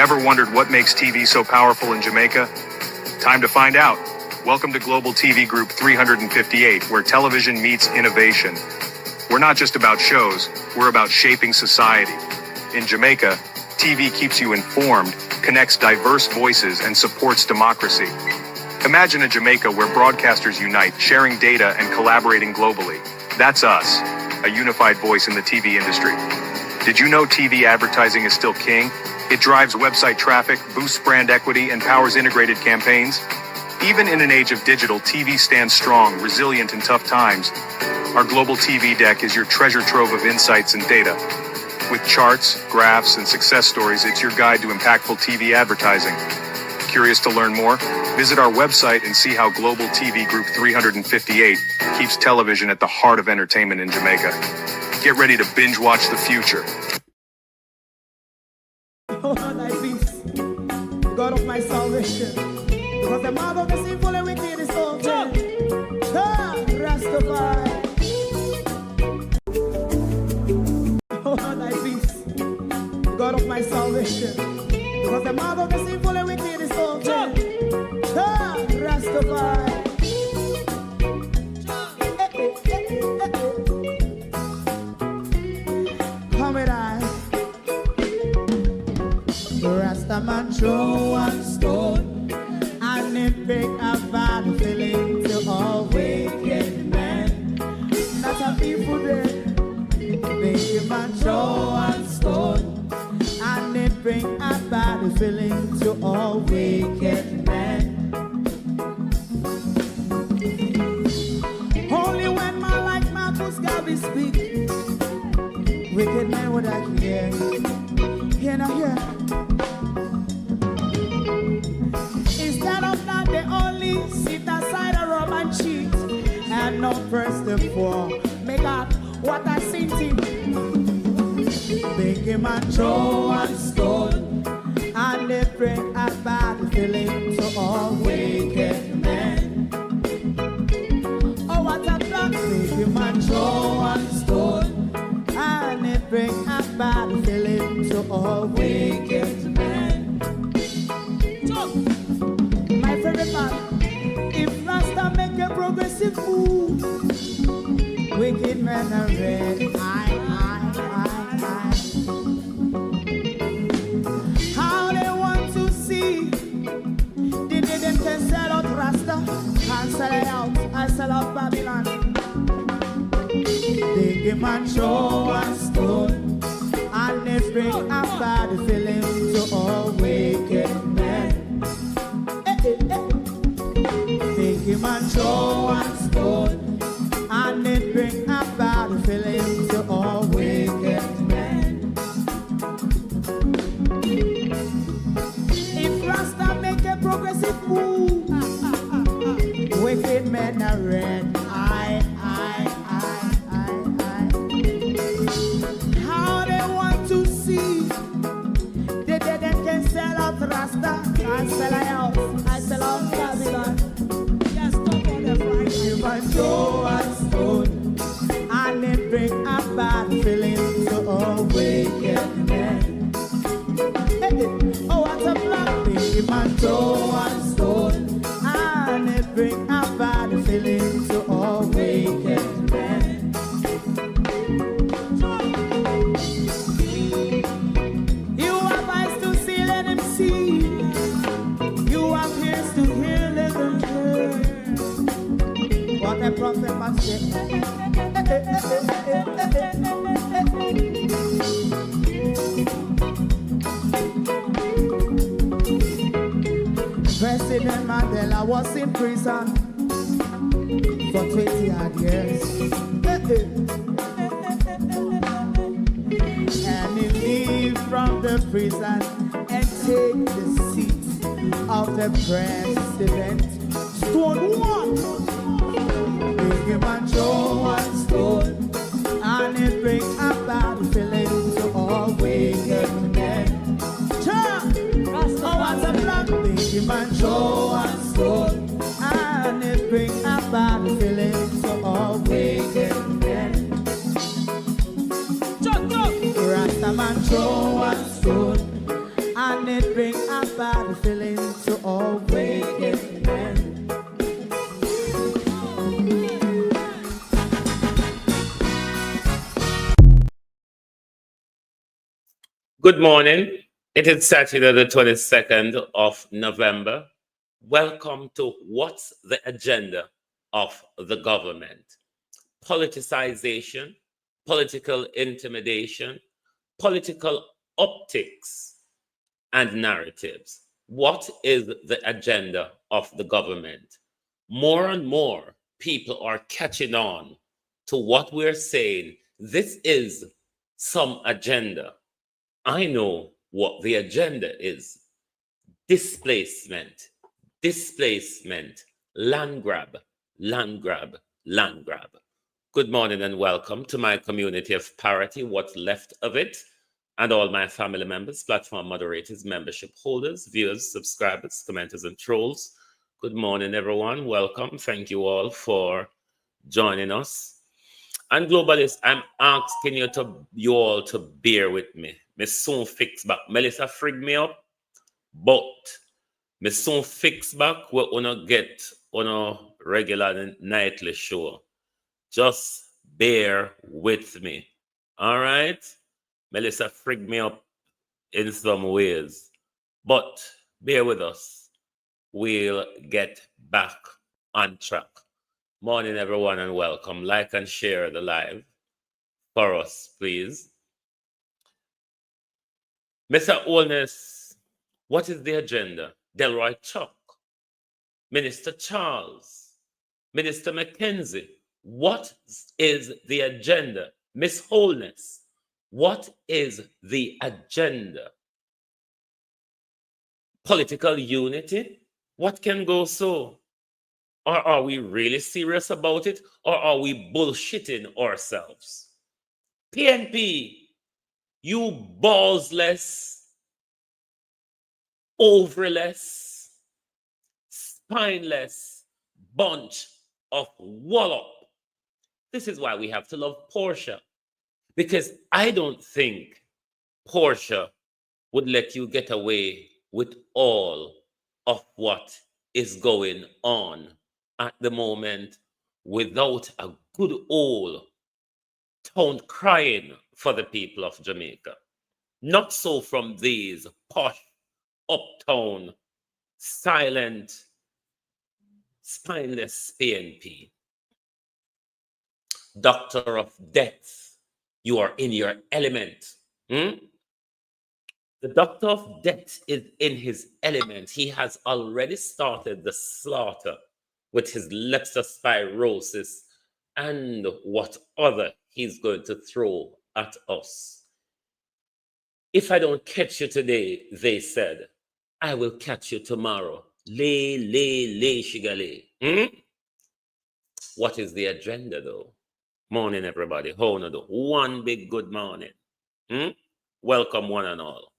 Ever wondered what makes TV so powerful in Jamaica? Time to find out. Welcome to Global TV Group 358, where television meets innovation. We're not just about shows, we're about shaping society. In Jamaica, TV keeps you informed, connects diverse voices, and supports democracy. Imagine a Jamaica where broadcasters unite, sharing data and collaborating globally. That's us, a unified voice in the TV industry. Did you know TV advertising is still king? It drives website traffic, boosts brand equity, and powers integrated campaigns. Even in an age of digital, TV stands strong, resilient in tough times. Our Global TV Deck is your treasure trove of insights and data. With charts, graphs, and success stories, it's your guide to impactful TV advertising. Curious to learn more? Visit our website and see how Global TV Group 358 keeps television at the heart of entertainment in Jamaica. Get ready to binge watch the future. Oh, thy peace, God of my salvation, because the mouth of the sinful and wicked is open. Rastafari. Oh, thy peace, God of my salvation, because the mouth of the sinful and wicked is open. Rastafari. Come with I. Rastaman throw one stone, and it break a bad feeling to all wicked men. That's a people there. Make a man throw one stone, and it bring a bad feeling to all wicked men. Only when man like Marcus Garvey speak, wicked men would I hear. Hear now hear. Instead of that, they only sit aside a rub and cheat, and not press the poor. Make up what I seen to. Make him a throw one stone, and they bring a bad feeling to all wicked men. Oh, what a plan! Make him a throw one stone, and they bring a bad feeling to all wicked men. My favorite part, if Rasta make a progressive move, wicked men are red. How they want to see, they didn't can sell out Rasta and sell it out, I sell out Babylon. They give man throw one stone, and they bring a bad feeling to all wicked men. They give man throw one stone, and they bring a bad feeling to all wicked men. If Rasta make a progressive move, wicked men are red. How they want to see, they can sell out Rasta, I sell out, I sell out Babylon. Yes, stop on the front. You might throw a stone, and they bring a bad feeling to all wicked men. Oh, what a black thing, you might throw a stone, and they bring a bad feeling to all wicked men. You have eyes to see, let him see. You have ears to hear, let them hear. What a prophet must say. President Mandela was in prison for 20 odd years. And he leave from the prison and take the seat of the president. Stone one. Big him and throw one stone, and it bring a bad feeling to all wicked men. Oh, what's a black? Big him and throw one stone, and it bring a bad feeling to all wicked men. Rasta man throw one stone, and it bring a bad feeling to all wicked men. Good morning. It is Saturday, the 22nd of November. Welcome to What's the Agenda of the Government? Politicization, political intimidation, political optics, and narratives. What is the agenda of the government? More and more people are catching on to what we're saying. This is some agenda. I know what the agenda is. Displacement, displacement, land grab, land grab, land grab. Good morning and welcome to my community of parity, what's left of it, and all my family members, platform moderators, membership holders, viewers, subscribers, commenters, and trolls. Good morning, everyone. Welcome. Thank you all for joining us. And globalists, I'm asking you all to bear with me. Me soon fix back. Melissa frig me up, but me soon fix back. We're gonna get on a regular nightly show. Just bear with me. All right? Melissa frig me up in some ways, but bear with us. We'll get back on track. Morning, everyone, and welcome. Like and share the live for us, please. Mr. Olness, what is the agenda? Delroy Chuck, Minister Charles, Minister McKenzie, what is the agenda? Miss Holness, what is the agenda? Political unity? What can go so? Or are we really serious about it? Or are we bullshitting ourselves? PNP, you ballsless, overless, spineless bunch of wallop. This is why we have to love Portia. Because I don't think Portia would let you get away with all of what is going on at the moment without a good old town crying for the people of Jamaica. Not so from these posh, uptown, silent, spineless PNP. Doctor of death, you are in your element. The doctor of death is in his element. He has already started the slaughter with his leptospirosis and what other he's going to throw at us. If I don't catch you today, they said, I will catch you tomorrow. Lay, shigale. What is the agenda, though? Morning, everybody. How no do? One big good morning. Welcome, one and all.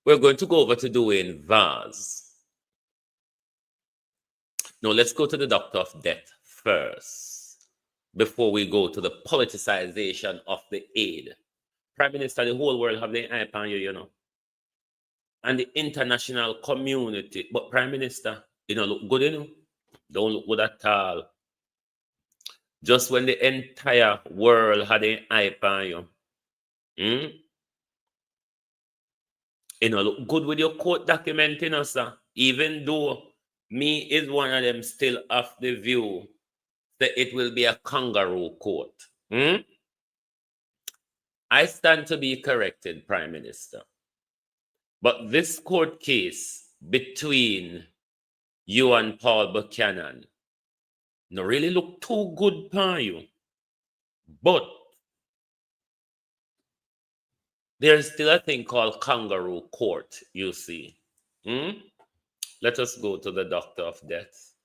We're going to go over to doing Vaz. No, let's go to the doctor of death first, before we go to the politicization of the aid. Prime Minister, the whole world have their eye on you, you know. And the international community. But Prime Minister, you don't look good, you know. Don't look good at all. Just when the entire world had an eye on you. You know, look good with your court document, you know, sir. Even though me is one of them still of the view that it will be a kangaroo court. I stand to be corrected, Prime Minister. But this court case between you and Paul Buchanan no really look too good for you. But there's still a thing called kangaroo court, you see. Let us go to the doctor of death.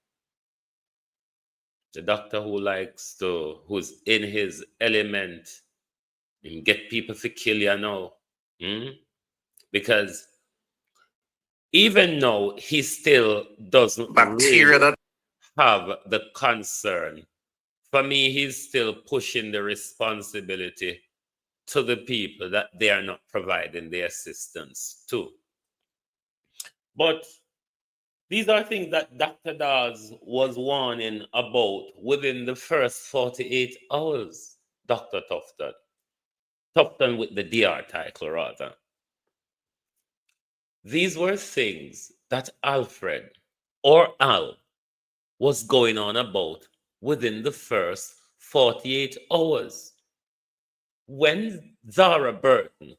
The doctor who's in his element and get people to kill you now. Because even now, he still doesn't really have the concern. For me, he's still pushing the responsibility to the people that they are not providing the assistance to. But these are things that Dr. Dawes was warning about within the first 48 hours, Dr. Tufton. Tufton with the DR title, rather. These were things that Alfred, or Al, was going on about within the first 48 hours. When Zara Burton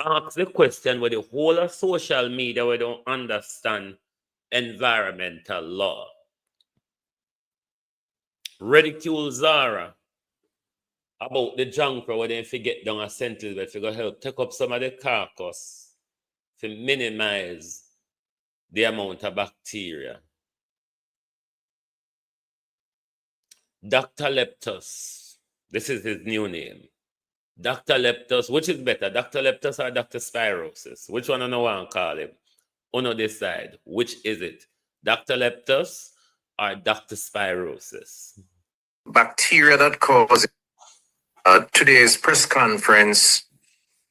asked the question with the whole of social media, we don't understand environmental law, ridicule Zara about the junker where they forget down a sentence where go help take up some of the carcass to minimize the amount of bacteria. Dr. Leptos, this is his new name. Dr. Leptos, which is better, Dr. Leptos or Dr. Spirosis? Which one I know I call him? Uno decide, which is it? Dr. Leptos or Dr. Spirosis? Bacteria that cause today's press conference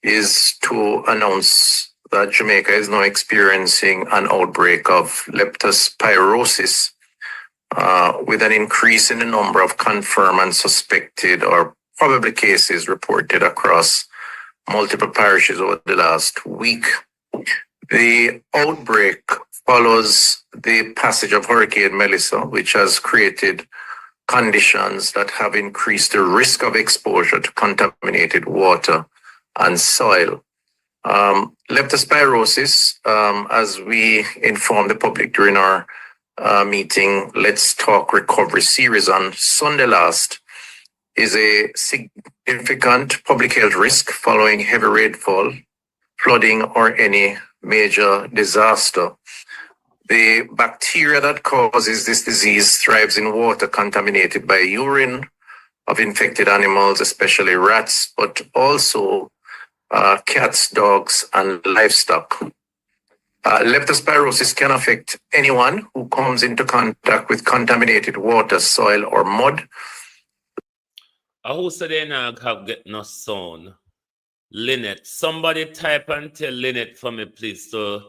is to announce that Jamaica is now experiencing an outbreak of leptospirosis with an increase in the number of confirmed and suspected or probably cases reported across multiple parishes over the last week. The outbreak follows the passage of Hurricane Melissa, which has created conditions that have increased the risk of exposure to contaminated water and soil. Leptospirosis, as we informed the public during our meeting, Let's Talk Recovery series on Sunday last, is a significant public health risk following heavy rainfall, flooding, or any major disaster. The bacteria that causes this disease thrives in water contaminated by urine of infected animals, especially rats, but also cats, dogs, and livestock. Leptospirosis can affect anyone who comes into contact with contaminated water, soil, or mud. I hope so they not have get no sound. Lynette, somebody type and tell Lynette for me, please, to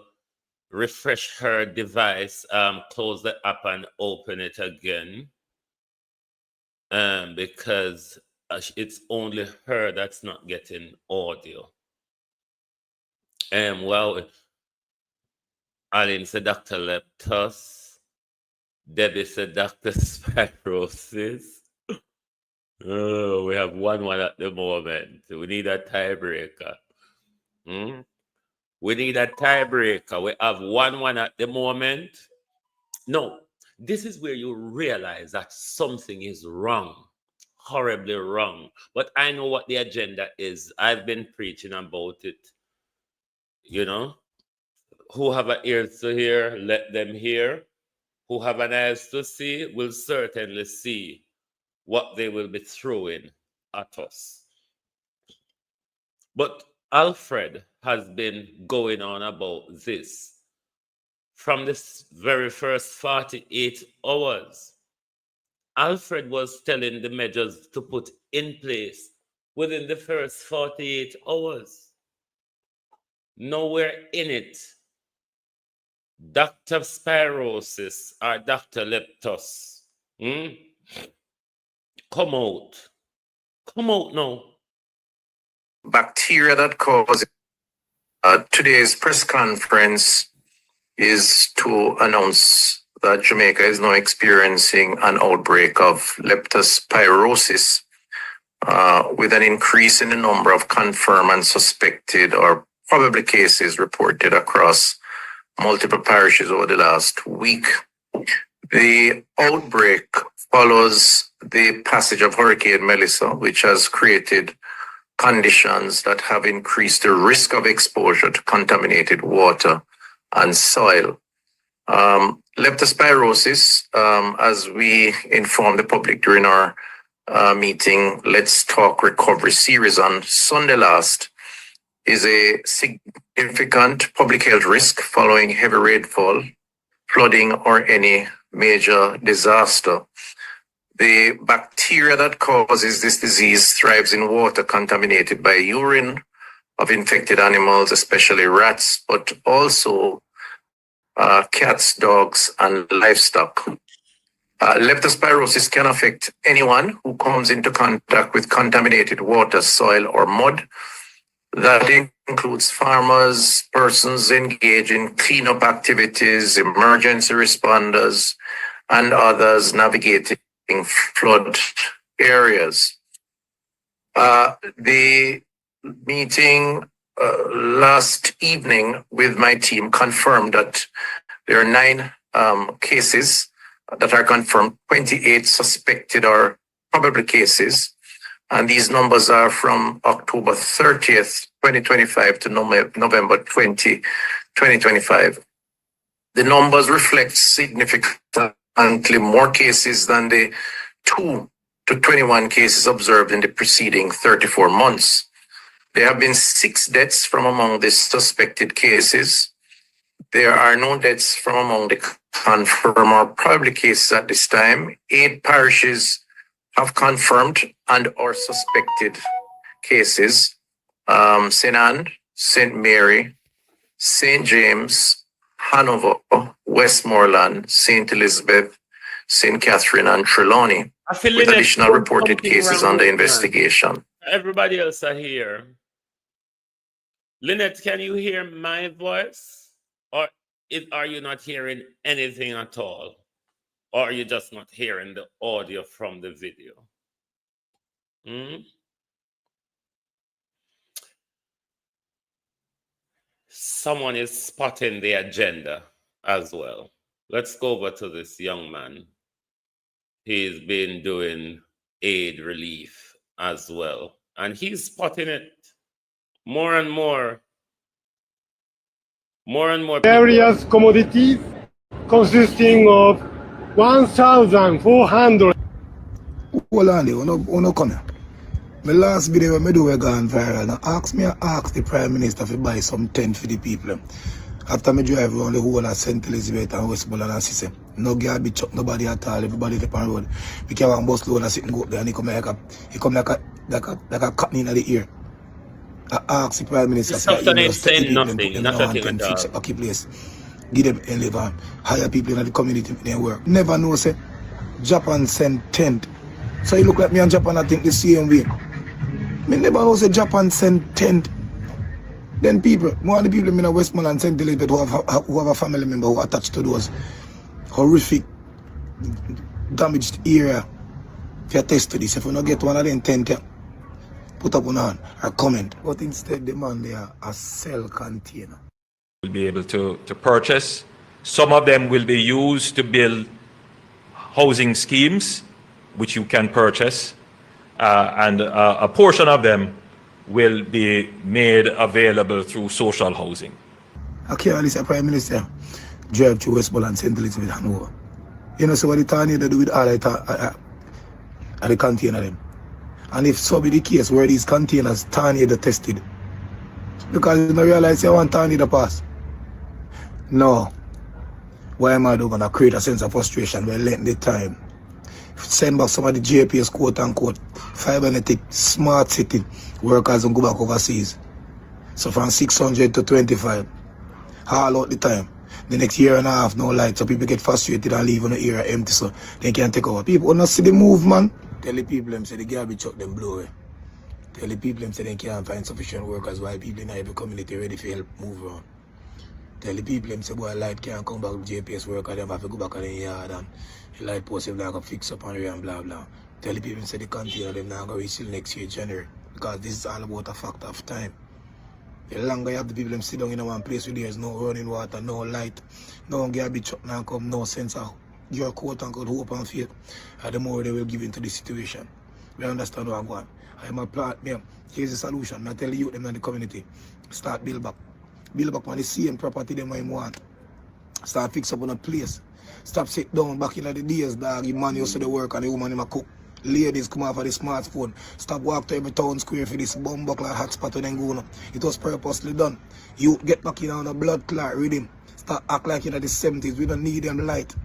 refresh her device, close the app and open it again. Because it's only her that's not getting audio. Well, Aline said Dr. Leptos. Debbie said Dr. Spirosis. Oh, we have 1-1 at the moment. We need a tiebreaker. We need a tiebreaker. We have 1-1 at the moment. No, this is where you realize that something is wrong, horribly wrong. But I know what the agenda is. I've been preaching about it. You know, who have an ears to hear, let them hear. Who have an eyes to see will certainly see what they will be throwing at us. But Alfred has been going on about this from this very first 48 hours. Alfred was telling the measures to put in place within the first 48 hours. Nowhere in it, Dr. Spirosis or Dr. Leptos. Come out. Come out now. Bacteria that cause today's press conference is to announce that Jamaica is now experiencing an outbreak of leptospirosis with an increase in the number of confirmed and suspected or probably cases reported across multiple parishes over the last week. The outbreak follows the passage of Hurricane Melissa, which has created conditions that have increased the risk of exposure to contaminated water and soil. Leptospirosis, as we informed the public during our meeting, Let's Talk Recovery series on Sunday last, is a significant public health risk following heavy rainfall, flooding, or any major disaster. The bacteria that causes this disease thrives in water contaminated by urine of infected animals, especially rats, but also cats, dogs, and livestock. Leptospirosis can affect anyone who comes into contact with contaminated water, soil, or mud. That includes farmers, persons engaged in cleanup activities, emergency responders, and others navigating flood areas. The meeting last evening with my team confirmed that there are 9 cases that are confirmed, 28 suspected or probable cases. And these numbers are from October 30th, 2025 to November 20, 2025. The numbers reflect significantly more cases than the 2 to 21 cases observed in the preceding 34 months. There have been 6 deaths from among the suspected cases. There are no deaths from among the confirmed or probable cases at this time. 8 parishes have confirmed and or suspected cases. St. Anne, St. Mary, St. James, Hanover, Westmoreland, St. Elizabeth, St. Catherine, and Trelawney, with additional reported cases under investigation. Everybody else are here. Lynette, can you hear my voice? Or are you not hearing anything at all? Or are you just not hearing the audio from the video? Someone is spotting the agenda as well. Let's go over to this young man. He's been doing aid relief as well. And he's spotting it more and more. More and more various commodities consisting of 1,400. Hold on there, no come here. My last video I do gone viral. Now ask the Prime Minister to buy some tent for the people. After me drive around the whole of St. Elizabeth and Westmoreland and Sisse. No garbage truck, nobody at all, everybody up on the road. We can one bus load and sit and go up there and he come like a cotton in the ear. I ask the Prime Minister, ain't saying nothing, not a thing at all. Fix a place. Give them a live on. Hire people in the community in their work. Never know, say, Japan send tent. So you look like me and Japan, I think the same way. Me never know, say, Japan send tent. Then people, more of the people in Westmoreland, St. Elizabeth, who have a family member who are attached to those horrific, damaged area. If you test to this, if you don't get one of them tent, put up on or comment. But instead, the man there a cell container. Will be able to purchase. Some of them will be used to build housing schemes, which you can purchase, and a portion of them will be made available through social housing. Okay, Alicia, Prime Minister, drive to Westmoreland, St. Elizabeth, Hanover. You know, so what the tornado do with all the container them. And if so be the case where these containers tornado tested, because you don't realize you want tornado pass. No. Why am I gonna create a sense of frustration by letting the time? Send back some of the JPS quote unquote fibernetic smart city workers and go back overseas. So from 600 to 25. All out the time. The next year and a half, no light, so people get frustrated and leave on the area empty so they can't take over. People don't see the move, man. Tell the people them say the garbage truck them blow away. Tell the people them say they can't find sufficient workers while people in every community ready for help move around. Tell the people them say boy light can't come back with JPS worker, them have to go back on the yard and the light post them not gonna fix up on and blah blah. Tell the people them say the container them not gonna reach till next year January. Because this is all about a factor of time. The longer you have the people them sit down in one place where there's no running water, no light, no garbage truck now come, no sense of your quote unquote hope and faith, the more they will give into the situation. We understand what I'm going. I'm a plan, here's the solution. I tell the youth them in the community, start build back. Build back on the same property them I want. Start fix up on a place. Stop sit down back in the days, dog. The man used to the work and the woman in my cook. Ladies come off of the smartphone. Stop walk to every town square for this bomb buckler hotspot when they go on. It was purposely done. You get back in on the blood clot rhythm. Start act like in the 70s. We don't need them light.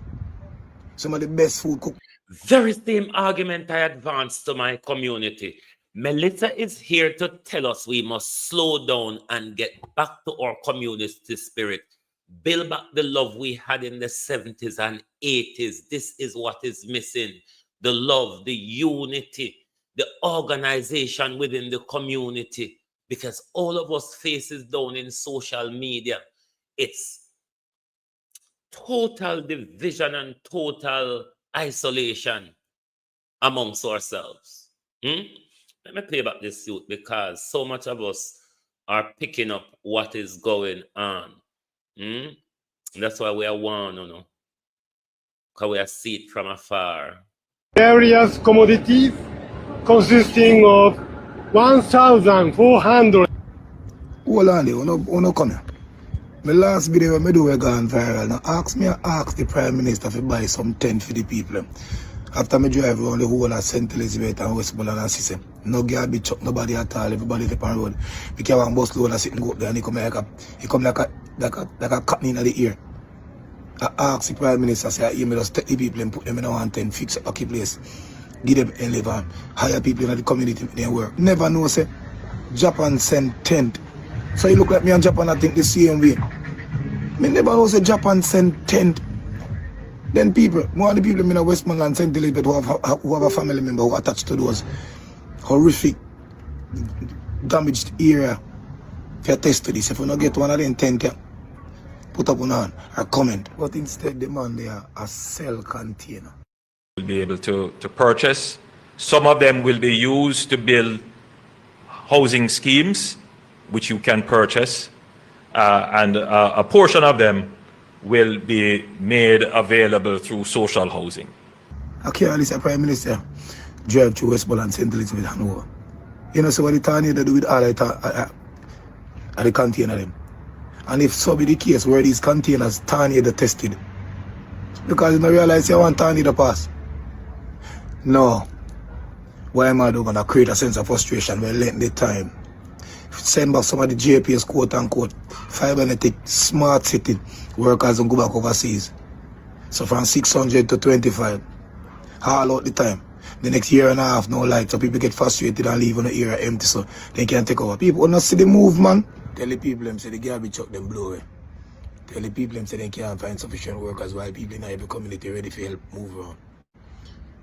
Some of the best food cook. Very same argument I advanced to my community. Melissa is here to tell us we must slow down and get back to our community spirit. Build back the love we had in the 70s and 80s. This is what is missing. The love, the unity, the organization within the community. Because all of us faces down in social media. It's total division and total isolation amongst ourselves. Let me play back this youth because so much of us are picking up what is going on. That's why we are one, because we are see it from afar. Various commodities consisting of 1,400. Hold on there, uno come here. My last video I do gone viral. Now ask the Prime Minister to buy some tent for the people. After me drive around the whole of St. Elizabeth and Westmoreland and Sissy. No garbage truck, nobody at all, everybody up on the road. Because one bus load and sit and go up there and he come like a cotton in the ear. I ask the Prime Minister, say, you may just take the people and put them in a one tent, fix up a place. Give them a live and hire people in the community in their work. Never know, say, Japan send tent. So you look like me and Japan, I think the same way. Me never know, say, Japan send tent. Then people, more of the people in Westmoreland, St. Elizabeth who have a family member who attached to those horrific, damaged area. If you test to this, if you don't get one of them tent, put up on or comment. But instead, the man there a cell container. Will be able to purchase. Some of them will be used to build housing schemes, which you can purchase, and a portion of them will be made available through social housing. Okay, Mr. Prime Minister, drive to Westmoreland, St. Elizabeth and over. You know, so what the tornado do with all the container them. And if so be the case where these containers tornado tested, because you don't realize you want tornado pass. No. Why am I gonna create a sense of frustration when length the time? Send back some of the JPS quote unquote fibernetic smart city workers and go back overseas. So from 600 to 25. All out the time. The next year and a half, no light, so people get frustrated and leave on the area empty so they can't take over. People will not see the move, man. Tell the people them say the garbage truck them blow away. Tell the people them say they can't find sufficient workers while people in every community ready for help move around.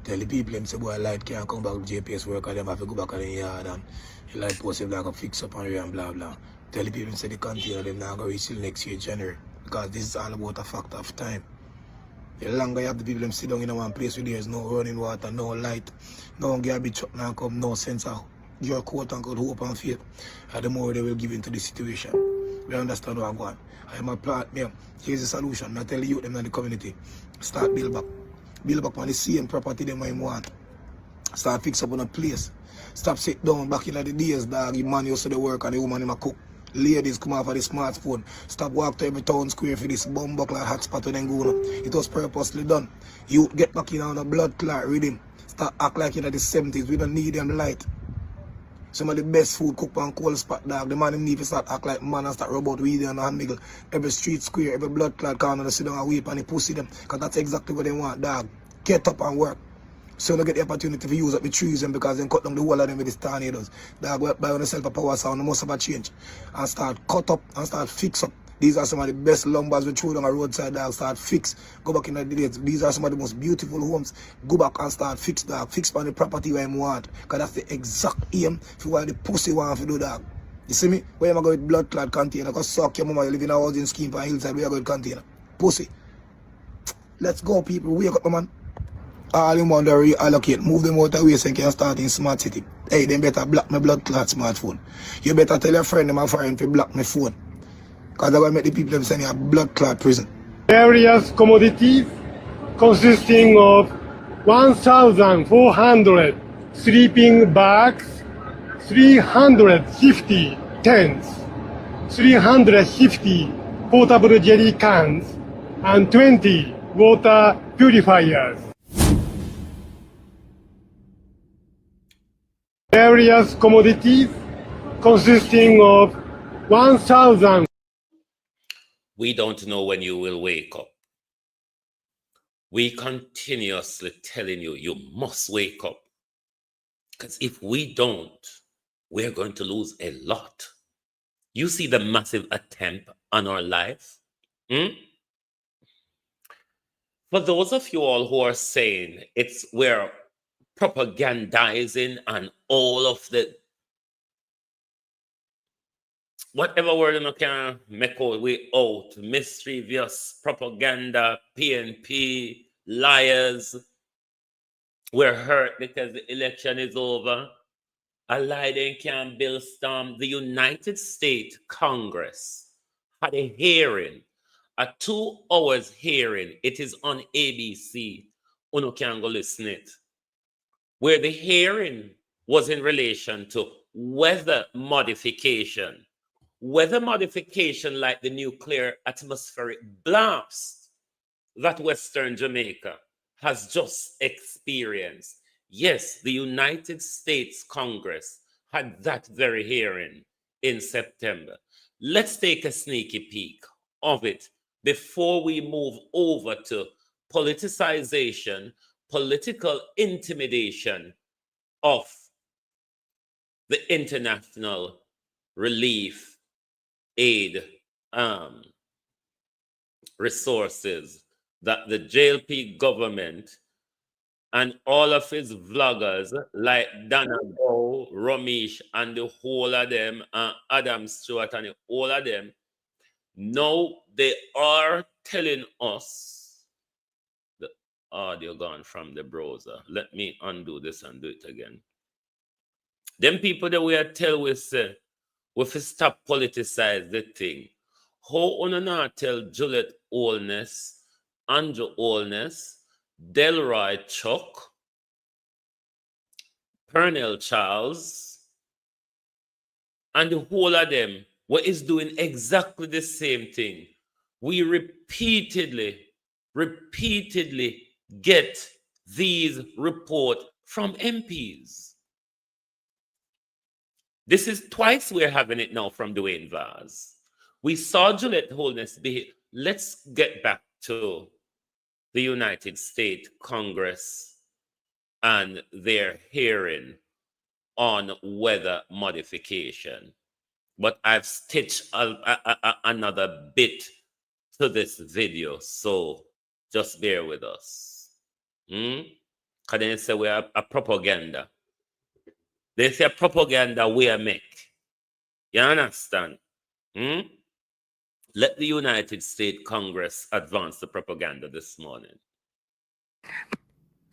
Tell the people them say boy light can't come back with JPS worker, them have to go back in the yard and the light post them like a fix up and and blah blah. Tell the people say the container them not gonna reach till next year January. Because this is all about a factor of time. The longer you have the people them sit down in one place where there's no running water, no light, no garbage truck now come, no sense of your quote unquote hope and faith, the more they will give into the situation. We understand what I'm going. I am a plan, here's the solution. I tell you them in the community. Start build back. Build back on the same property them I want. Start fix up on a place. Stop sit down back in the days, dog. The man used to the work and the woman in my cook. Ladies come off of the smartphone. Stop walk to every town square for this bomb buckler hotspot when they go on. It was purposely done. You get back in on a blood clot rhythm. Start act like in the 70s. We don't need them light. Some of the best food cooked on cold spot, dog. The man him need to start act like man and start rub out weed and handmiggle. Every street square, every blood clot corner, they sit down and weep and they pussy them. Because that's exactly what they want, dog. Get up and work. So they get the opportunity to use up the trees and because they cut down the whole of them with these tornadoes. Dog, go buy on yourself a power sound, you must have a change. And start cut up and start fix up. These are some of the best lumbers we throw down a roadside, dog. Start fix. Go back in the days. These are some of the most beautiful homes. Go back and start fix, dog. Fix on the property where you want. Because that's the exact aim for what the pussy want to do, dog. You see me? Where am I going with blood clot container? Because suck your mama, you live in a housing scheme for a hillside, where you go with container? Pussy. Let's go, people. Wake up, man. All you want to reallocate, move them out of the way so you can start in smart city. Hey, they better block my blood clot smartphone. You better tell your friend them a foreign to block my phone. Because I'm going to make the people them send you a blood clot prison. Various commodities consisting of 1,400 sleeping bags, 350 tents, 350 portable jelly cans, and 20 water purifiers. Various commodities consisting of 1,000. We don't know when you will wake up. we continuously telling you, you must wake up. Because if we don't, we're going to lose a lot. You see the massive attempt on our life? For those of you all who are saying we're propagandizing and all of the whatever word you can make our way out, mischievous, propaganda, PNP, liars, we're hurt because the election is over. A lie they can build storm. The United States Congress had a hearing, a 2 hours hearing. It is on ABC. Uno can go listen it. Where the hearing was in relation to weather modification. Weather modification like the nuclear atmospheric blast that Western Jamaica has just experienced. Yes, the United States Congress had that very hearing in September. Let's take a sneaky peek of it before we move over to politicization, political intimidation of the international relief aid resources that the JLP government and all of his vloggers like Dana Go, Ramesh, and the whole of them, Adam Stewart and the whole of them, now they are telling us, the audio gone from the browser. Let me undo this and do it again. Them people that we are tell we say, we fi stop politicize the thing. How una not tell Juliet Holness, Andrew Holness, Delroy Chuck, Pearnel Charles, and the whole of them, what is doing exactly the same thing. We repeatedly get these reports from MPs. This is twice we're having it now from Dwayne Vaz. We saw Juliet Holness be. Let's get back to the United States Congress and their hearing on weather modification. But I've stitched another bit to this video, so just bear with us. Because they say we are a propaganda. They say propaganda we make. You understand? Let the United States Congress advance the propaganda this morning.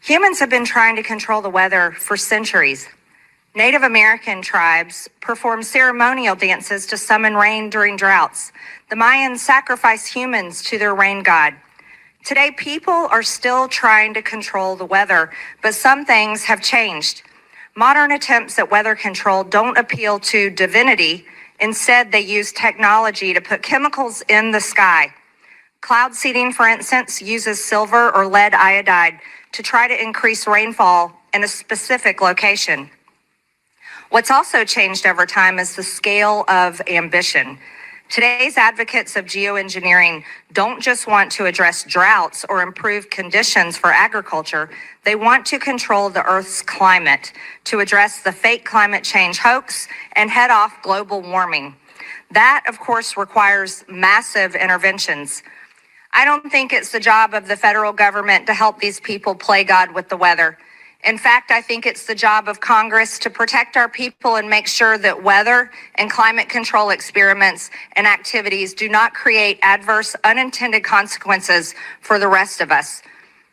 Humans have been trying to control the weather for centuries. Native American tribes perform ceremonial dances to summon rain during droughts. The Mayans sacrifice humans to their rain god. Today, people are still trying to control the weather, but some things have changed. Modern attempts at weather control don't appeal to divinity. Instead, they use technology to put chemicals in the sky. Cloud seeding, for instance, uses silver or lead iodide to try to increase rainfall in a specific location. What's also changed over time is the scale of ambition. Today's advocates of geoengineering don't just want to address droughts or improve conditions for agriculture. They want to control the Earth's climate to address the fake climate change hoax and head off global warming. That, of course, requires massive interventions. I don't think it's the job of the federal government to help these people play God with the weather. In fact, I think it's the job of Congress to protect our people and make sure that weather and climate control experiments and activities do not create adverse, unintended consequences for the rest of us.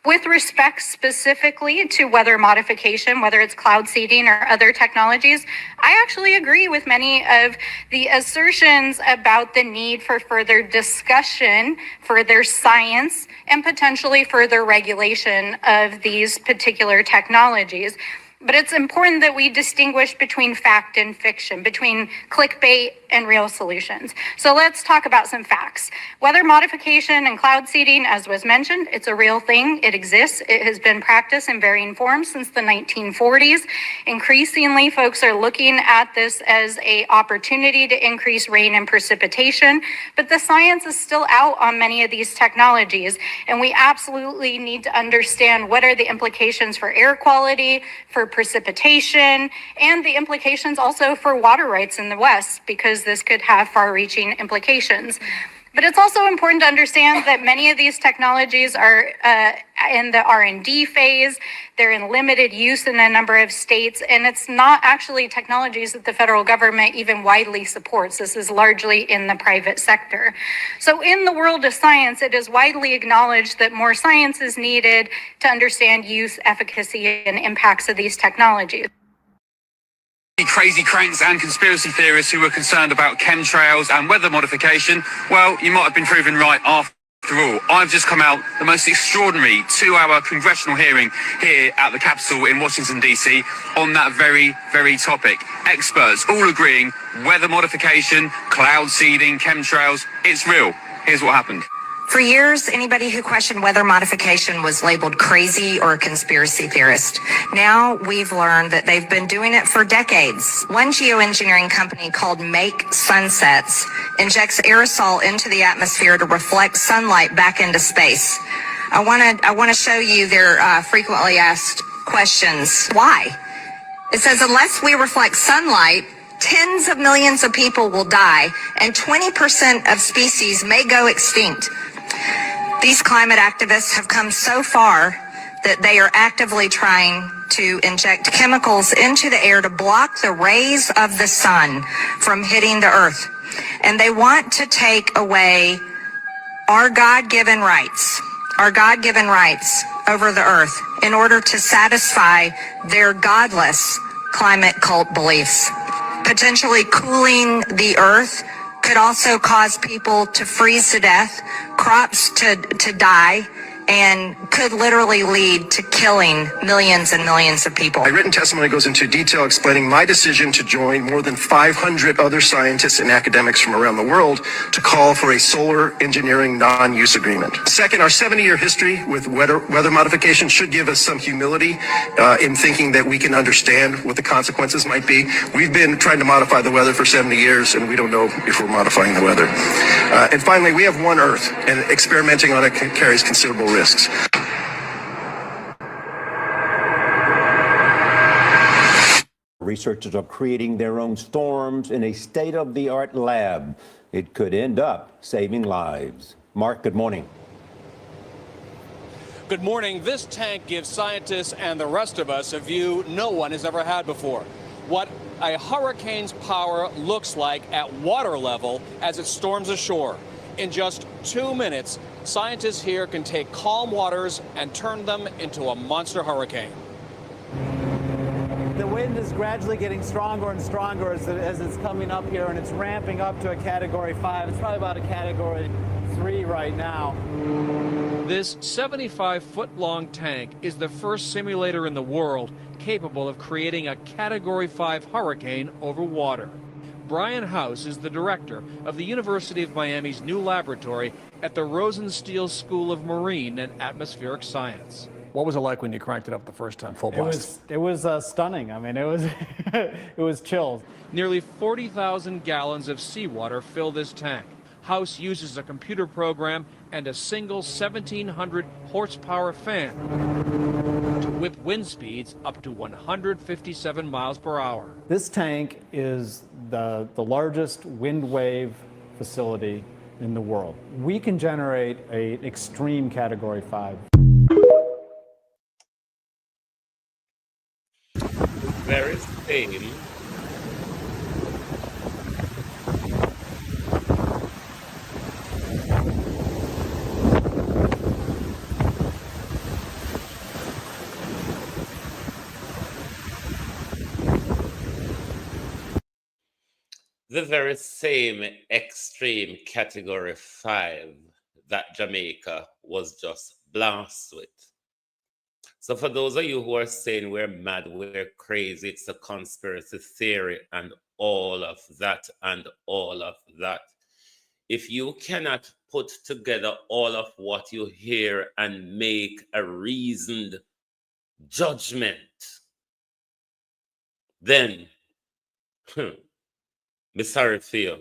With respect specifically to weather modification, whether it's cloud seeding or other technologies, I actually agree with many of the assertions about the need for further discussion, further science, and potentially further regulation of these particular technologies. But it's important that we distinguish between fact and fiction, between clickbait and real solutions. So let's talk about some facts. Weather modification and cloud seeding, as was mentioned, it's a real thing. It exists. It has been practiced in varying forms since the 1940s. Increasingly, folks are looking at this as an opportunity to increase rain and precipitation, but the science is still out on many of these technologies, and we absolutely need to understand what are the implications for air quality, for precipitation, and the implications also for water rights in the West, because this could have far-reaching implications. But it's also important to understand that many of these technologies are in the R&D phase. They're in limited use in a number of states, and it's not actually technologies that the federal government even widely supports. This is largely in the private sector. So in the world of science, it is widely acknowledged that more science is needed to understand use, efficacy, and impacts of these technologies. Crazy cranks and conspiracy theorists who were concerned about chemtrails and weather modification, well, you might have been proven right after all. I've just come out the most extraordinary 2-hour congressional hearing here at the Capitol in Washington, D.C. on that very topic. Experts all agreeing weather modification, cloud seeding, chemtrails, it's real. Here's what happened. For years, anybody who questioned weather modification was labeled crazy or a conspiracy theorist. Now we've learned that they've been doing it for decades. One geoengineering company called Make Sunsets injects aerosol into the atmosphere to reflect sunlight back into space. I want to show you their frequently asked questions. Why? It says, unless we reflect sunlight, tens of millions of people will die and 20% of species may go extinct. These climate activists have come so far that they are actively trying to inject chemicals into the air to block the rays of the sun from hitting the earth. And they want to take away our God-given rights over the earth in order to satisfy their godless climate cult beliefs. Potentially cooling the earth could also cause people to freeze to death, crops to die, and could literally lead to killing millions and millions of people. My written testimony goes into detail explaining my decision to join more than 500 other scientists and academics from around the world to call for a solar engineering non-use agreement. Second, our 70-year history with weather modification should give us some humility in thinking that we can understand what the consequences might be. We've been trying to modify the weather for 70 years, and we don't know if we're modifying the weather. And finally, we have one Earth, and experimenting on it carries considerable risks. Researchers are creating their own storms in a state-of-the-art lab. It could end up saving lives. Mark, good morning. Good morning. This tank gives scientists and the rest of us a view no one has ever had before. What a hurricane's power looks like at water level as it storms ashore. In just 2 minutes, scientists here can take calm waters and turn them into a monster hurricane. The wind is gradually getting stronger and stronger as it's coming up here, and it's ramping up to a Category 5. It's probably about a Category 3 right now. This 75-foot-long tank is the first simulator in the world capable of creating a Category 5 hurricane over water. Brian House is the director of the University of Miami's new laboratory at the Rosenstiel School of Marine and Atmospheric Science. What was it like when you cranked it up the first time, full blast? It was stunning. I mean, it was chills. Nearly 40,000 gallons of seawater fill this tank. House uses a computer program and a single 1,700 horsepower fan to whip wind speeds up to 157 miles per hour. This tank is the largest wind wave facility in the world. We can generate an extreme Category 5. Very same. The very same extreme Category 5 that Jamaica was just blasted with. So for those of you who are saying we're mad, we're crazy, it's a conspiracy theory and all of that and all of that. If you cannot put together all of what you hear and make a reasoned judgment, then be sorry for you.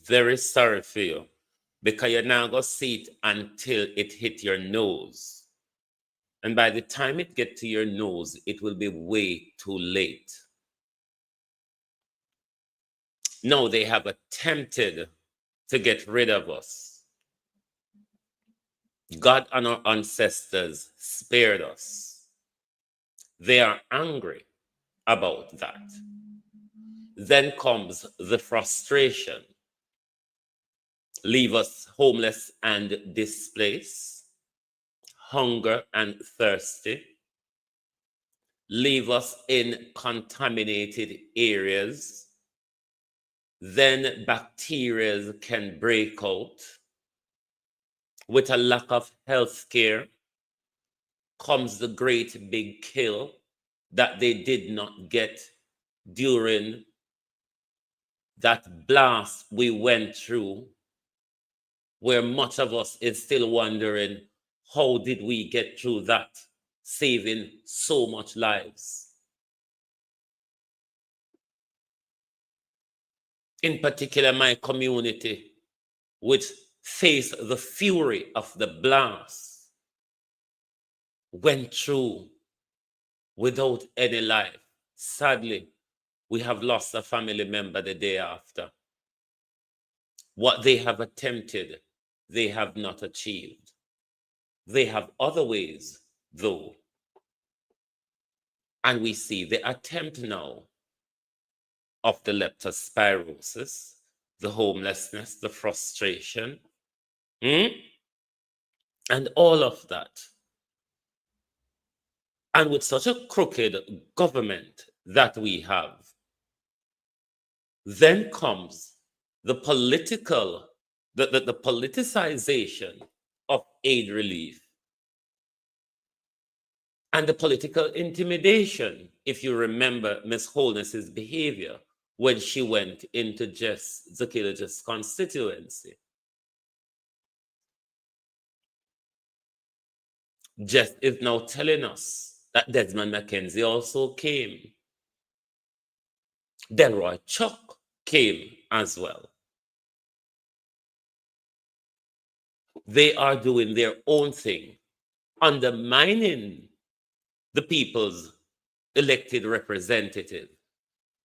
Very sorry for you. Because you're not going to see it until it hit your nose. And by the time it gets to your nose, it will be way too late. No, they have attempted to get rid of us. God and our ancestors spared us. They are angry about that. Then comes the frustration. Leave us homeless and displaced, hunger and thirsty. Leave us in contaminated areas. Then bacteria can break out. With a lack of health care comes the great big kill that they did not get during that blast we went through, where much of us is still wondering, how did we get through that, saving so much lives? In particular, my community, which faced the fury of the blast, went through without any life. Sadly, we have lost a family member the day after. What they have attempted, they have not achieved. They have other ways, though. And we see the attempt now of the leptospirosis, the homelessness, the frustration, and all of that. And with such a crooked government that we have, then comes the political, the politicization of aid relief and the political intimidation, if you remember Ms. Holness's behavior when she went into Zakilaj's constituency. Jess is now telling us that Desmond McKenzie also came. Delroy Chuck came as well. They are doing their own thing, undermining the people's elected representative.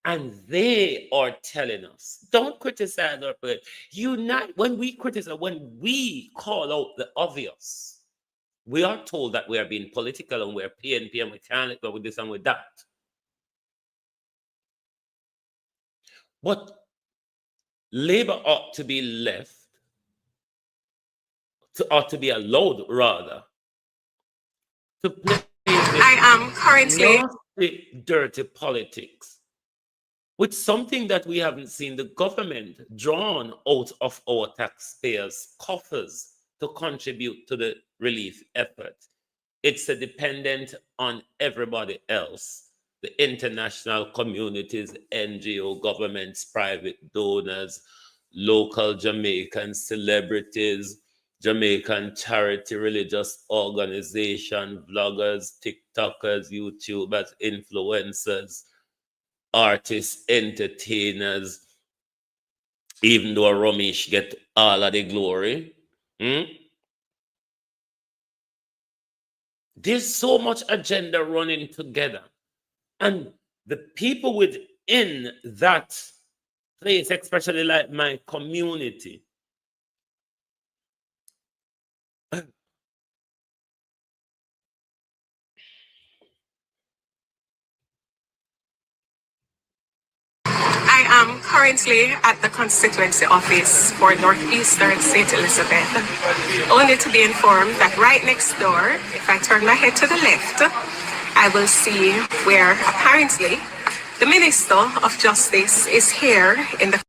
And they are telling us, don't criticize our politics. Unite. When we criticize, when we call out the obvious, we are told that we are being political and we're PNP and we can't go with this and with that. But Labour ought to be left, ought to be allowed, rather, to play I am currently nasty, dirty politics with something that we haven't seen the government drawn out of our taxpayers' coffers to contribute to the relief effort. It's dependent on everybody else. The international communities, NGO, governments, private donors, local Jamaican celebrities, Jamaican charity, religious organization, vloggers, TikTokers, YouTubers, influencers, artists, entertainers, even though Ramesh get all of the glory. There's so much agenda running together. And the people within that place, especially like my community, I am currently at the constituency office for Northeastern St. Elizabeth, only to be informed that right next door, if I turn my head to the left, I will see where apparently the Minister of Justice is here in the...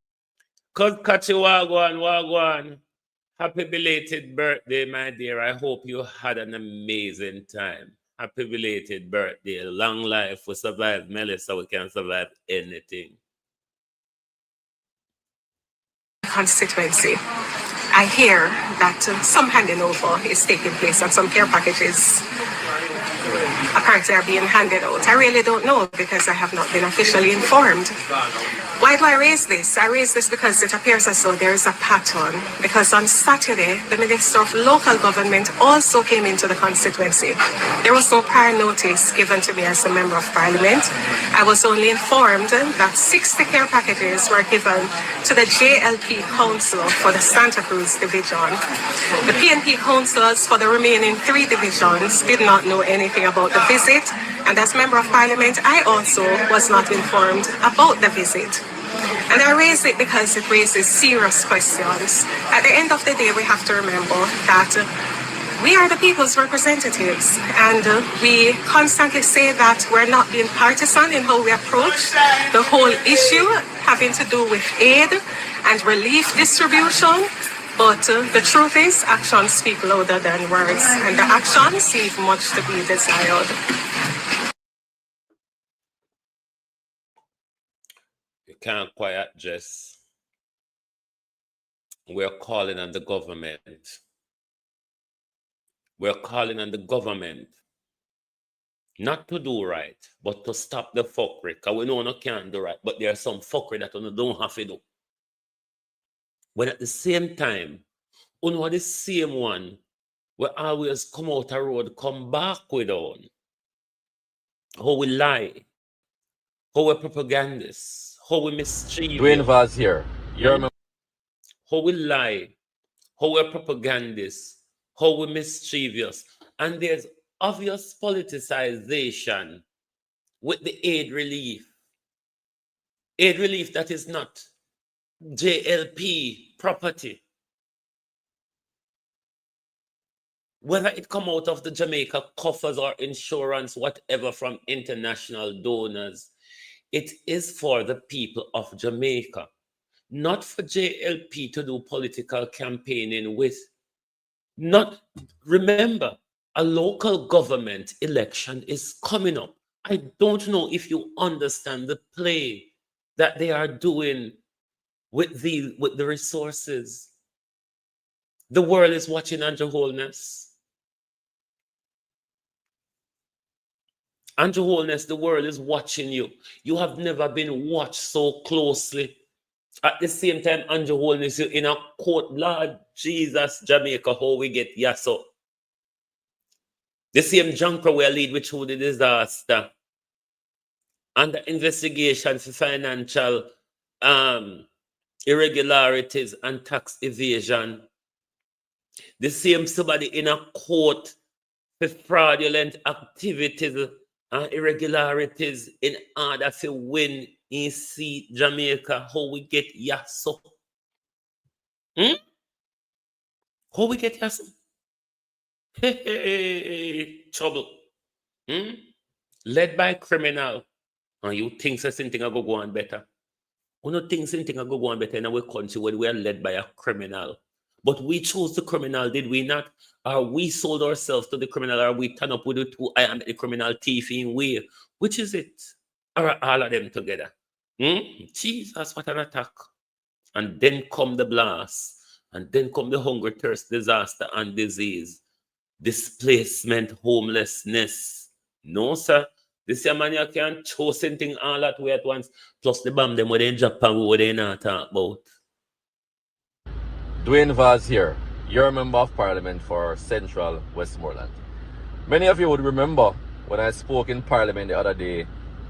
Kachi Wagwan. Happy belated birthday, my dear. I hope you had an amazing time. Happy belated birthday. Long life. We survive Melissa. We can survive anything. Constituency. I hear that some handing over is taking place and some care packages apparently are being handed out. I really don't know because I have not been officially informed. Why do I raise this? I raise this because it appears as though there is a pattern. Because on Saturday, the Minister of Local Government also came into the constituency. There was no prior notice given to me as a Member of Parliament. I was only informed that 60 care packages were given to the JLP Council for the Santa Cruz Division. The PNP councillors for the remaining 3 divisions did not know anything about the visit, and as Member of Parliament, I also was not informed about the visit. And I raise it because it raises serious questions. At the end of the day, we have to remember that we are the people's representatives, and we constantly say that we're not being partisan in how we approach the whole issue having to do with aid and relief distribution. But the truth is, actions speak louder than words, and the actions leave much to be desired. You can't quiet, Jess. We're calling on the government. We're calling on the government not to do right, but to stop the fuckery. Because we know no can't do right, but there's some fuckery that we don't have to do. When at the same time, we know the same one we always come out a road, come back with on. How we lie, how we propagandists, how we mischievous. Dwayne Vaz here. How we lie, how we propagandists, how we mischievous. And there's obvious politicization with the aid relief. Aid relief that is not JLP property. Whether it come out of the Jamaica coffers or insurance, whatever, from international donors, it is for the people of Jamaica, not for JLP to do political campaigning with. Not, remember, a local government election is coming up. I don't know if you understand the play that they are doing with the resources. The world is watching, Andrew Holness. Andrew Holness, the world is watching you. You have never been watched so closely. At the same time, Andrew Holness, you're in a court, Lord Jesus, Jamaica, how we get yasso. The same junker we lead with through the disaster. And the investigation for financial irregularities and tax evasion. The same somebody in a court for fraudulent activities and irregularities in order to win in see Jamaica, how we get yasso. How we get yasso? Hey, trouble. Led by criminal. And you think something will go on better. We don't think something will go on better in our country when we are led by a criminal. But we chose the criminal, did we not? Or we sold ourselves to the criminal, or we turn up with the two I am the criminal thief in way? Which is it? Or all of them together? Jesus, what an attack. And then come the blast. And then come the hunger, thirst, disaster, and disease. Displacement, homelessness. No, sir. This man you can't choose something all that way at once. Plus the bomb them where they in Japan, what they not talk about. Dwayne Vaz here, your Member of Parliament for Central Westmoreland. Many of you would remember when I spoke in Parliament the other day,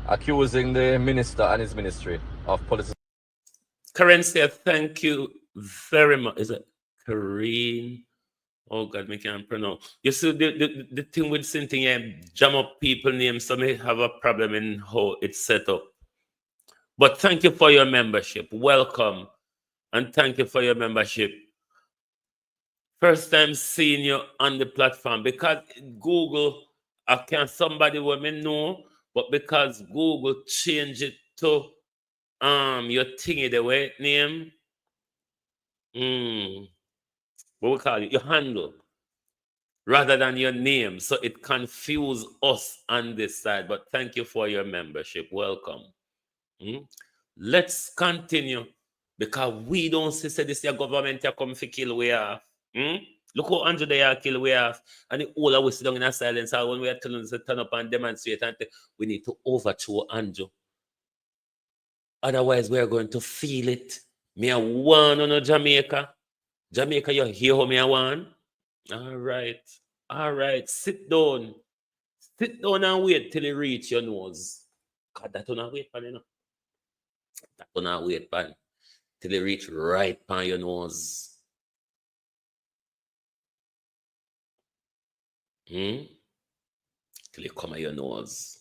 accusing the Minister and his ministry of politics. Currency, thank you very much. Is it Karine? Oh God, me can't pronounce. You see the thing with something, jam up people names, so may have a problem in how it's set up. But thank you for your membership. Welcome. And thank you for your membership. First time seeing you on the platform, because Google, I can't somebody women know, but because Google changed it to your thingy, the way name, what we call it, your handle. rather than your name. So it confused us on this side. But thank you for your membership. Welcome. Let's continue, because we don't say this your government you come to kill we off. Look how Andrew they are kill we off, and the whole of we sit down in a silence. And when we are telling us to turn up and demonstrate, and we need to overthrow Andrew. Otherwise, we are going to feel it. Me a one on Jamaica. Jamaica, you hear how me a one? All right. Sit down and wait till you reach your nose. God, that don't wait, pan, you know. That don't wait, pan, till you reach right pan your nose. Till you come at your nose.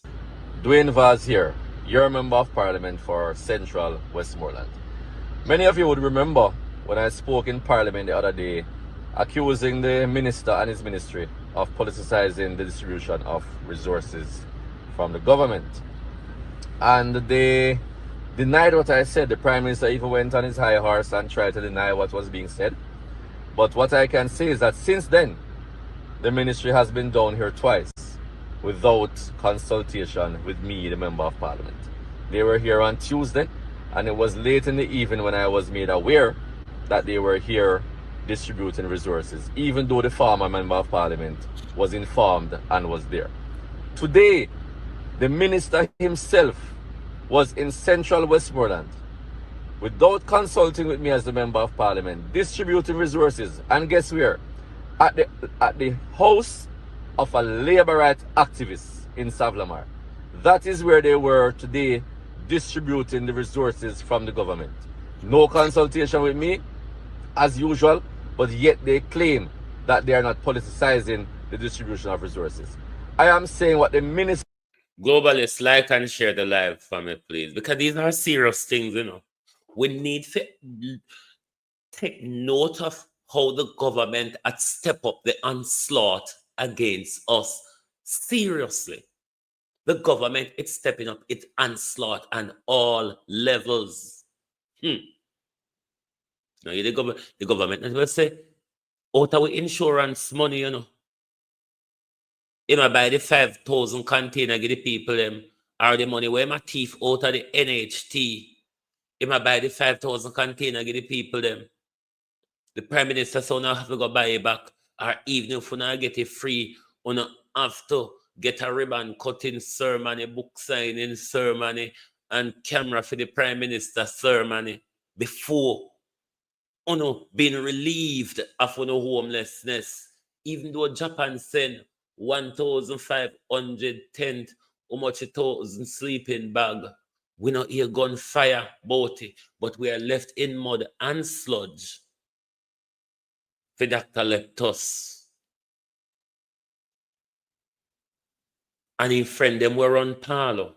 Dwayne Vaz here, your Member of Parliament for Central Westmoreland. Many of you would remember when I spoke in Parliament the other day accusing the Minister and his ministry of politicizing the distribution of resources from the government. And they denied what I said. The Prime Minister even went on his high horse and tried to deny what was being said. But what I can say is that since then, the ministry has been down here twice without consultation with me, the Member of Parliament. They were here on Tuesday, and it was late in the evening when I was made aware that they were here distributing resources, even though the former Member of Parliament was informed and was there. Today, the Minister himself was in Central Westmoreland without consulting with me as the Member of Parliament, distributing resources, and guess where? At the house of a labor rights activist in Savlamar. That is where they were today, distributing the resources from the government. No consultation with me, as usual, but yet they claim that they are not politicizing the distribution of resources. I am saying what the minister... Globalists, like and share the live for me, please, because these are serious things, you know. We need to take note of how the government had stepped up the onslaught against us. Seriously. The government is stepping up its onslaught on all levels. Now, the government will say, out of insurance money, you know. You might buy the 5,000 container, give the people them, or the money where my thief out of the NHT. You might buy the 5,000 container, give the people them. The Prime Minister so now have to go buy it back, or even if you not get it free, you not have to get a ribbon cutting ceremony, book signing ceremony, and camera for the Prime Minister ceremony before you know being relieved of you know homelessness. Even though Japan sent 1,500 tent, how much 1,000 sleeping bag, we not hear gunfire about it, but we are left in mud and sludge. For Dr. Leptos and his friend them were on Palo.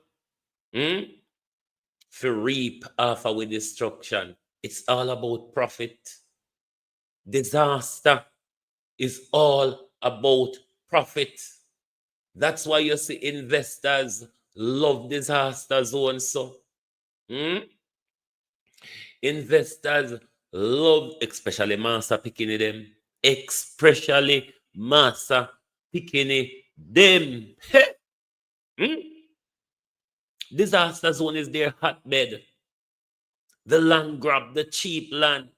For reap after with destruction. It's all about profit. Disaster is all about profit. That's why you see investors love disaster zone. So investors love, especially Master Picking them, especially Master Picking them. Disaster zone is their hotbed. The land grab, the cheap land.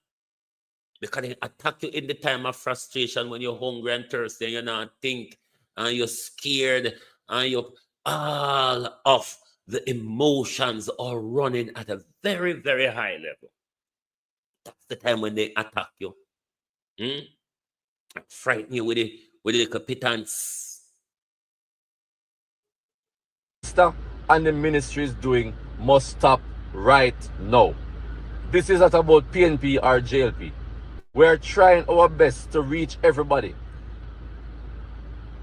Because they attack you in the time of frustration when you're hungry and thirsty and you're not think and you're scared and you're all of the emotions are running at a very, very high level. That's the time when they attack you. Frighten you with the little pittance. And the ministry is doing must stop right now. This is not about PNP or JLP. We're trying our best to reach everybody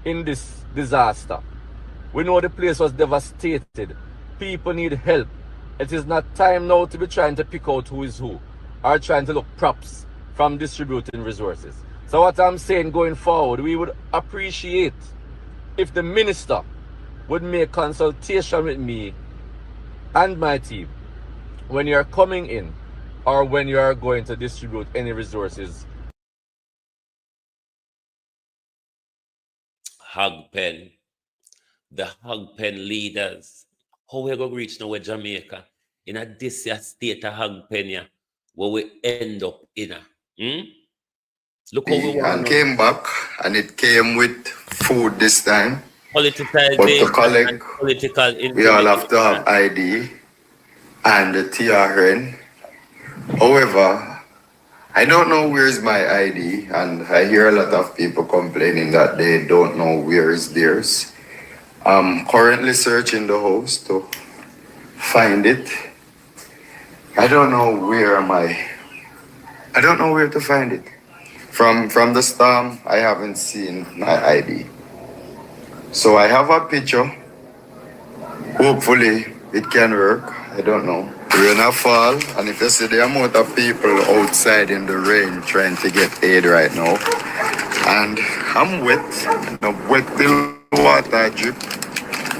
in this disaster. We know the place was devastated. People need help. It is not time now to be trying to pick out who is who or trying to look props from distributing resources. So what I'm saying going forward, we would appreciate if the minister would make consultation with me and my team when you're coming in or when you are going to distribute any resources hog pen, the hog pen leaders. How we going to reach now with Jamaica in a this year state of hog pen here, where we end up in a look how we want and came back, and it came with food this time. But to politicization collect, and political we all have to have intimidation. ID and the TRN. However, I don't know where's my ID, and I hear a lot of people complaining that they don't know where is theirs. I'm currently searching the house to find it. I don't know where I don't know where to find it. From the storm, I haven't seen my ID. So I have a picture. Hopefully it can work. I don't know. Rain a fall, and if you see the amount of people outside in the rain trying to get aid right now, and I'm wet. I'm wet till water drip.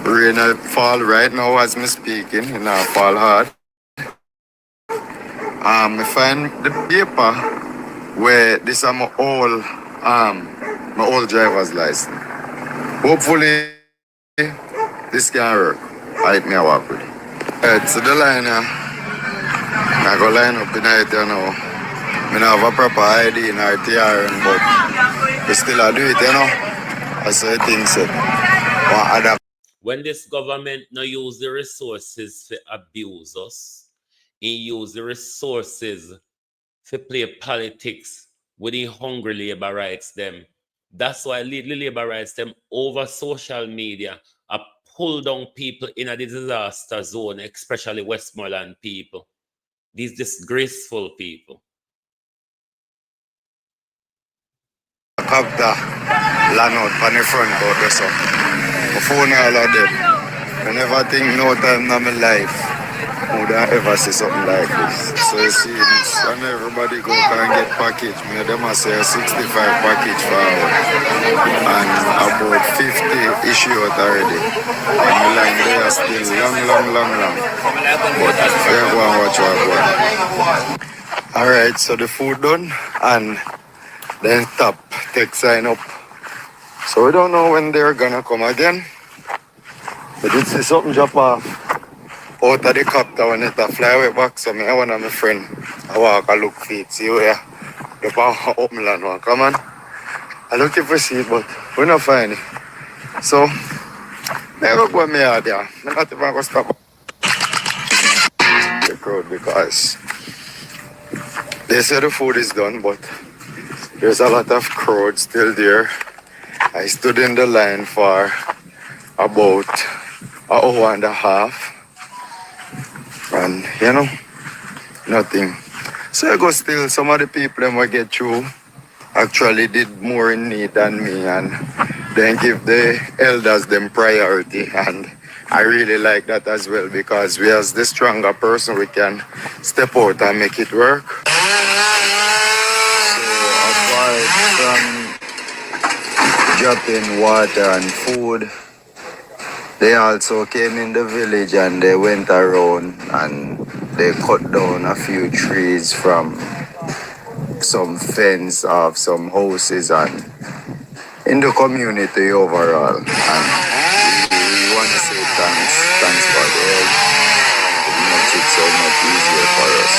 Rain a fall right now as me speaking, and I fall hard. I find the paper where this is my old driver's license. Hopefully this can work. I me walk with it. Alright, so the line I go line up in it, you know. I don't have a proper ID in RTR, but we still do it, you know. That's what I think so. When this government no use the resources to abuse us, he use the resources to play politics with the hungry labor rights them. That's why the labor rights them over social media are pull down people in a disaster zone, especially Westmoreland people. These disgraceful people. Have the land out on the front out there, so my phone all of them. I never think no time in my life would I ever see something like this. So you see, when everybody go and get package, me them I say a 65 package for hour. And about 50 issue out already. And the line there are still long. But yeah, go and watch what I want. Alright, so the food done, and then top take sign up. So we don't know when they're gonna come again. But did see something drop off out of the copter when it fly away back. So me and one of my friend I walk and look for it. See where the power open land one. Come on. I looking for see it, but we not find it. So never go me out there. I'm not even gonna stop the crowd because they say the food is done, but there's a lot of crowd still there. I stood in the line for about an hour and a half. And you know, nothing. So I go still, some of the people that might get through actually did more in need than me, and then give the elders them priority. And I really like that as well, because we as the stronger person, we can step out and make it work. So apart from dropping water and food, they also came in the village and they went around and they cut down a few trees from some fence of some houses and in the community overall. And we want to say thanks for the help. It makes it so much easier for us.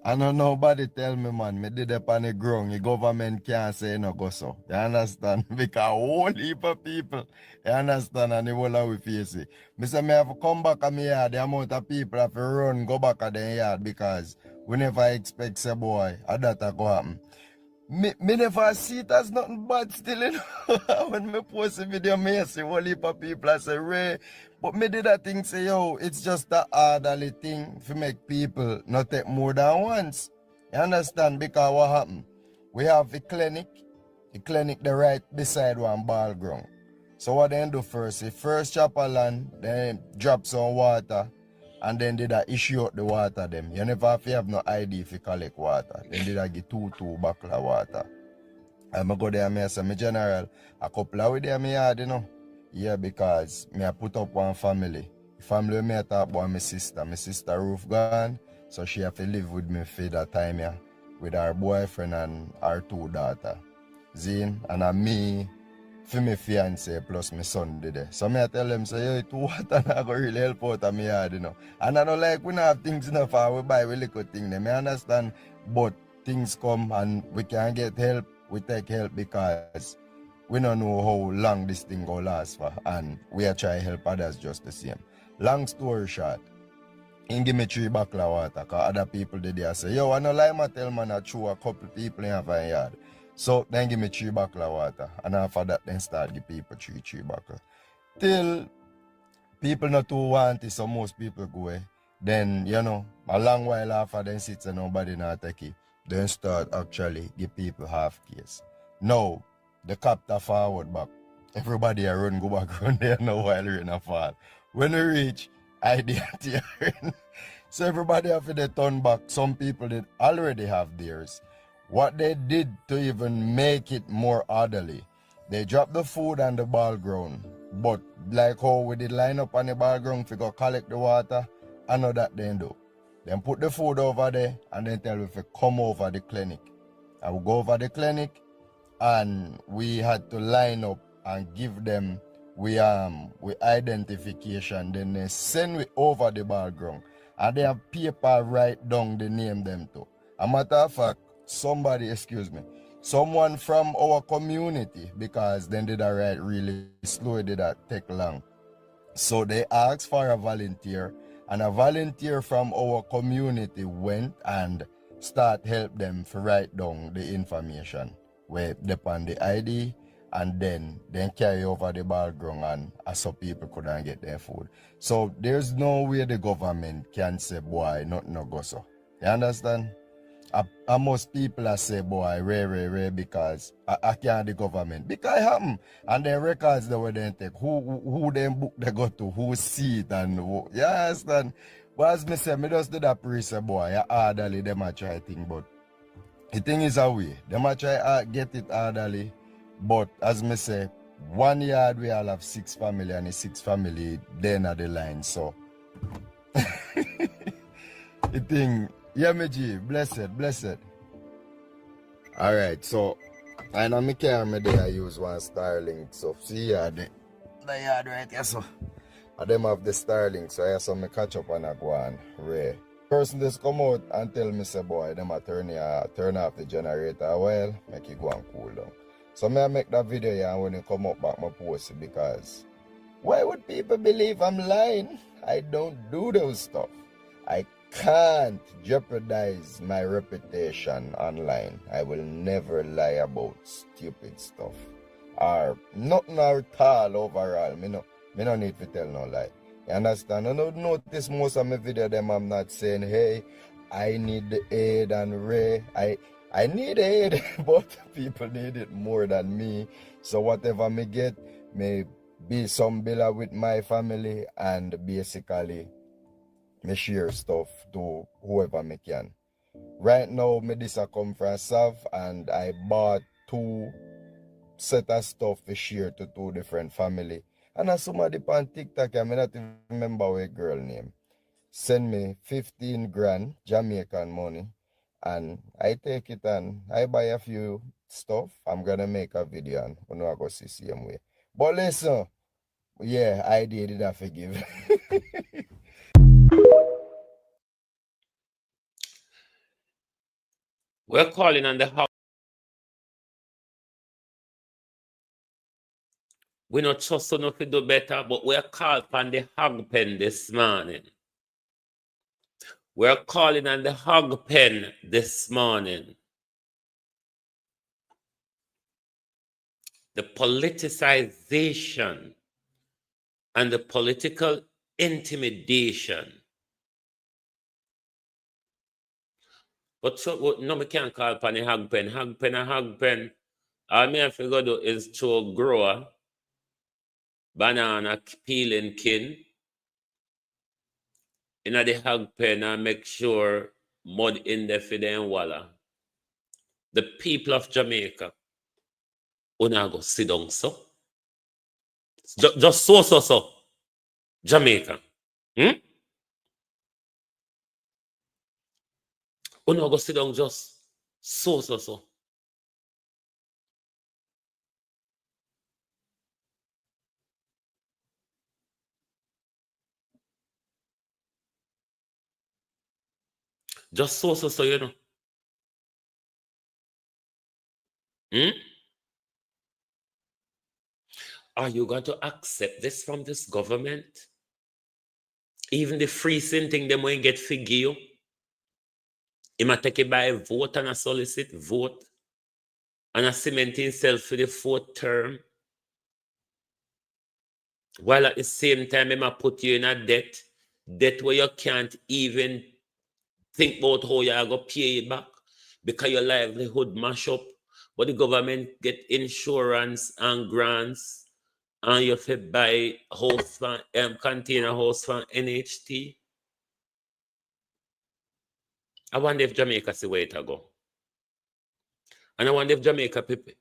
I know nobody tell me, man, me did up on the ground. The government can't say no go so. You understand? Because a whole heap of people, you understand, and the whole of we face it. Me say me have to come back at my yard, the amount of people have to run, go back at their yard, because we never expect say boy, that go happen. Me never see it as nothing bad still, you know. When me post a video, me see a whole heap of people, I say, Ray, but me did that thing say, yo, it's just a orderly thing to make people not take more than once. You understand? Because what happened? We have a clinic the right beside one ball ground. So what they do first, the first chop of land, then drop some water, and then they issue out the water them. You never have no ID if you collect water. Then they get two buckle of water. I'm go there and I say, my general, a couple of with them yard, you know. Yeah, because me I put up one family. The family me I talk about my sister. My sister roof gone, so she have to live with me for that time, yeah. With her boyfriend and her two daughters. Zine and me for my fiance plus my son did it. So me I tell them, say, yo, it water not go really help out of my yard, you know. And I don't like we not have things enough for we buy we little thing. Them. I understand, but things come and we can get help, we take help because we don't know how long this thing go last for, and we are trying to help others just the same. Long story short, he give me 3 buckle of water because other people did there say, yo, I no lie, I tell man I threw a couple people in a yard. So then give me 3 buckle of water, and after that then start give people 3 buckle. Till people not too want it, so most people go away. Then, you know, a long while after then sits and nobody not take it, then start actually give people half case. Now, the copter forward back. Everybody a run go back run there now while rain a fall. When we reach, idea tearing. So everybody have to turn back. Some people did already have theirs. What they did to even make it more orderly, they dropped the food on the ball ground. But like how we did line up on the ball ground to go collect the water, I know that they do. Then put the food over there and then tell we to come over the clinic. I will go over the clinic and we had to line up and give them we identification. Then they send we over the ball ground. And they have paper write down the name them too. A matter of fact, someone from our community, because then did I write really slow, it did that take long. So they asked for a volunteer, and a volunteer from our community went and start help them to write down the information where depend the ID, and then carry over the ball ground and so people couldn't get their food. So there's no way the government can say, boy, nothing no go so. You understand? Most people are say, boy, rare, because I can't the government. Because it happen. And then records they were then take. Who them book they go to, who see it and who, you understand? But as me say, me just did that pre say, boy, orderly, them a try thing, but the thing is a way. Them a try get it orderly. But as me say, 1 yard we all have 6 family and the 6 family then at the line. So the thing, yeah, me G, blessed. Alright, so I know me carry me there I use one Starlink. So see the yard right here, so I them have the Starlink, so I saw me catch up and I go on Ray. Person just come out and tell me say boy, them a turn off the generator a while, make it go and cool down. So I make that video here and when you come up back my post it, because why would people believe I'm lying? I don't do those stuff. I can't jeopardize my reputation online. I will never lie about stupid stuff. Or nothing at all overall. Me no need to tell no lie. You understand? I don't notice most of my video them I'm not saying, hey, I need the aid and Ray. I need aid, but people need it more than me. So whatever me get, may be some billa with my family and basically me share stuff to whoever me can. Right now, me this a come from Sav and I bought 2 set of stuff to share to 2 different family. And as somebody on TikTok, I may not even remember what girl name, send me 15 grand Jamaican money. And I take it and I buy a few stuff. I'm gonna make a video and I'm gonna go see same way. But listen, yeah, I did I forgive. We're calling on the house. We're not trust enough to do better, but we're called on the hog pen this morning. We're calling on the hog pen this morning. The politicization and the political intimidation. But so no, we can't call upon the hog pen. Hog pen and hog pen. All me have to go do is to a grower, banana peeling kin in the hog pen and make sure mud in there for them walla. The people of Jamaica, una go sit down so. Just so. Jamaica. Una go sit down just so. Just so you know. Are you going to accept this from this government? Even the free sin thing, them won't get figure you. He might take it by a vote and a solicit vote. And a cement himself for the 4th term. While at the same time, he might put you in a debt where you can't even think about how you're going to pay it back because your livelihood mash up. But the government get insurance and grants and you have to buy house from, container house from NHT. I wonder if Jamaica see where it go. And I wonder if Jamaica people,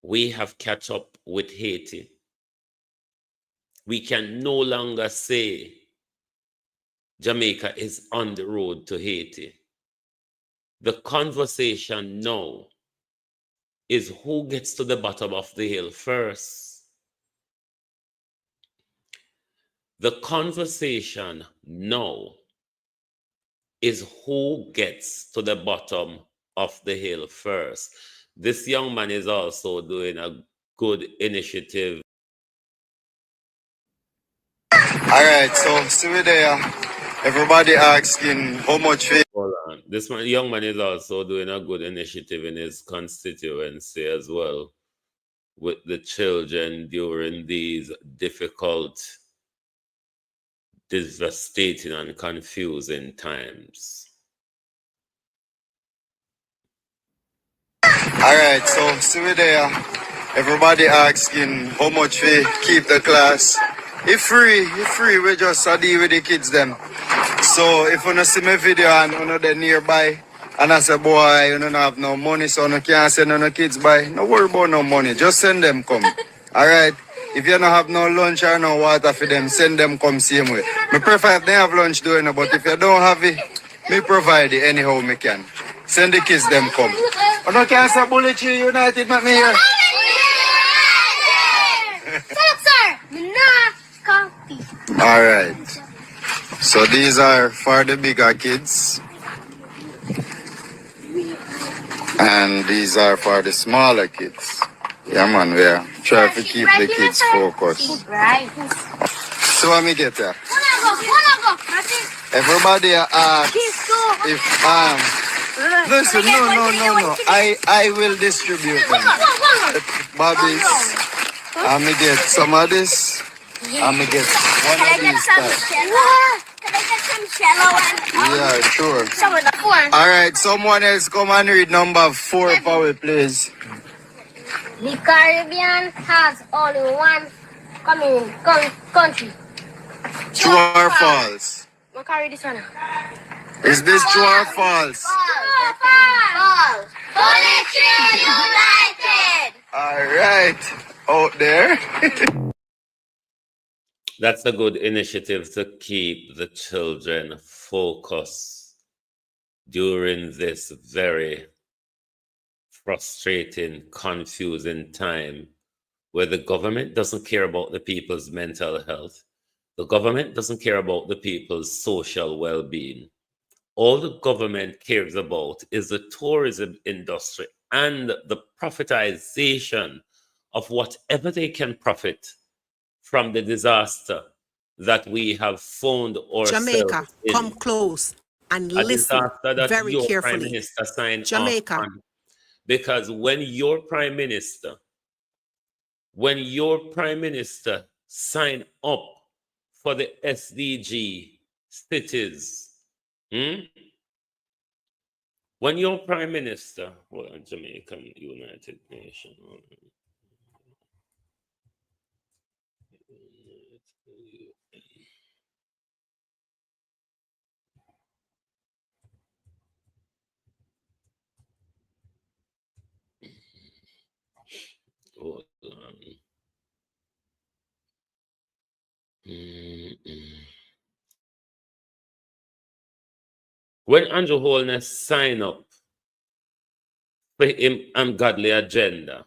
we have catch up with Haiti. We can no longer say Jamaica is on the road to Haiti. The conversation now is who gets to the bottom of the hill first. The conversation now is who gets to the bottom of the hill first. This young man is also doing a good initiative. All right, so see we there. Everybody asking how much. Hold on. This young man is also doing a good initiative in his constituency as well with the children during these difficult, devastating, and confusing times. All right, so see we there. Everybody asking how much we keep the class. If free, we just deal with the kids them. So if you don't see my video and you know they're nearby, and I say, boy, you don't have no money, so you can't send no kids by. No worry about no money, just send them come. All right. If you don't have no lunch or no water for them, send them come same way. Me prefer if they have lunch doing it, but if you don't have it, me provide it anyhow me can. Send the kids them come. You no can't say Bullet Tree United, not me here. All right. So these are for the bigger kids. And these are for the smaller kids. Yeah, man, we are trying to keep the kids focused. So let me get there. Everybody asks if listen, no. I will distribute them. Bobbies. I'm gonna get some of this. I'm gonna get one of these types. Can I get some cello and Yeah, sure. some of the corn? All right, someone else come and read number 4 for me, please. The Caribbean has only one country. True or false? What can I read this one? Is this true or false? False. Bullet Tree United. All right, out there. That's a good initiative to keep the children focused during this very frustrating, confusing time where the government doesn't care about the people's mental health. The government doesn't care about the people's social well-being. All the government cares about is the tourism industry and the profitization of whatever they can profit from the disaster that we have found ourselves Jamaica, in. come close and A listen disaster that very your carefully. Prime Minister signed Jamaica. off on. Because when your Prime Minister sign up for the SDG cities, when your Prime Minister, Jamaican United Nations, hold on. When Andrew Holness signed up for him ungodly agenda,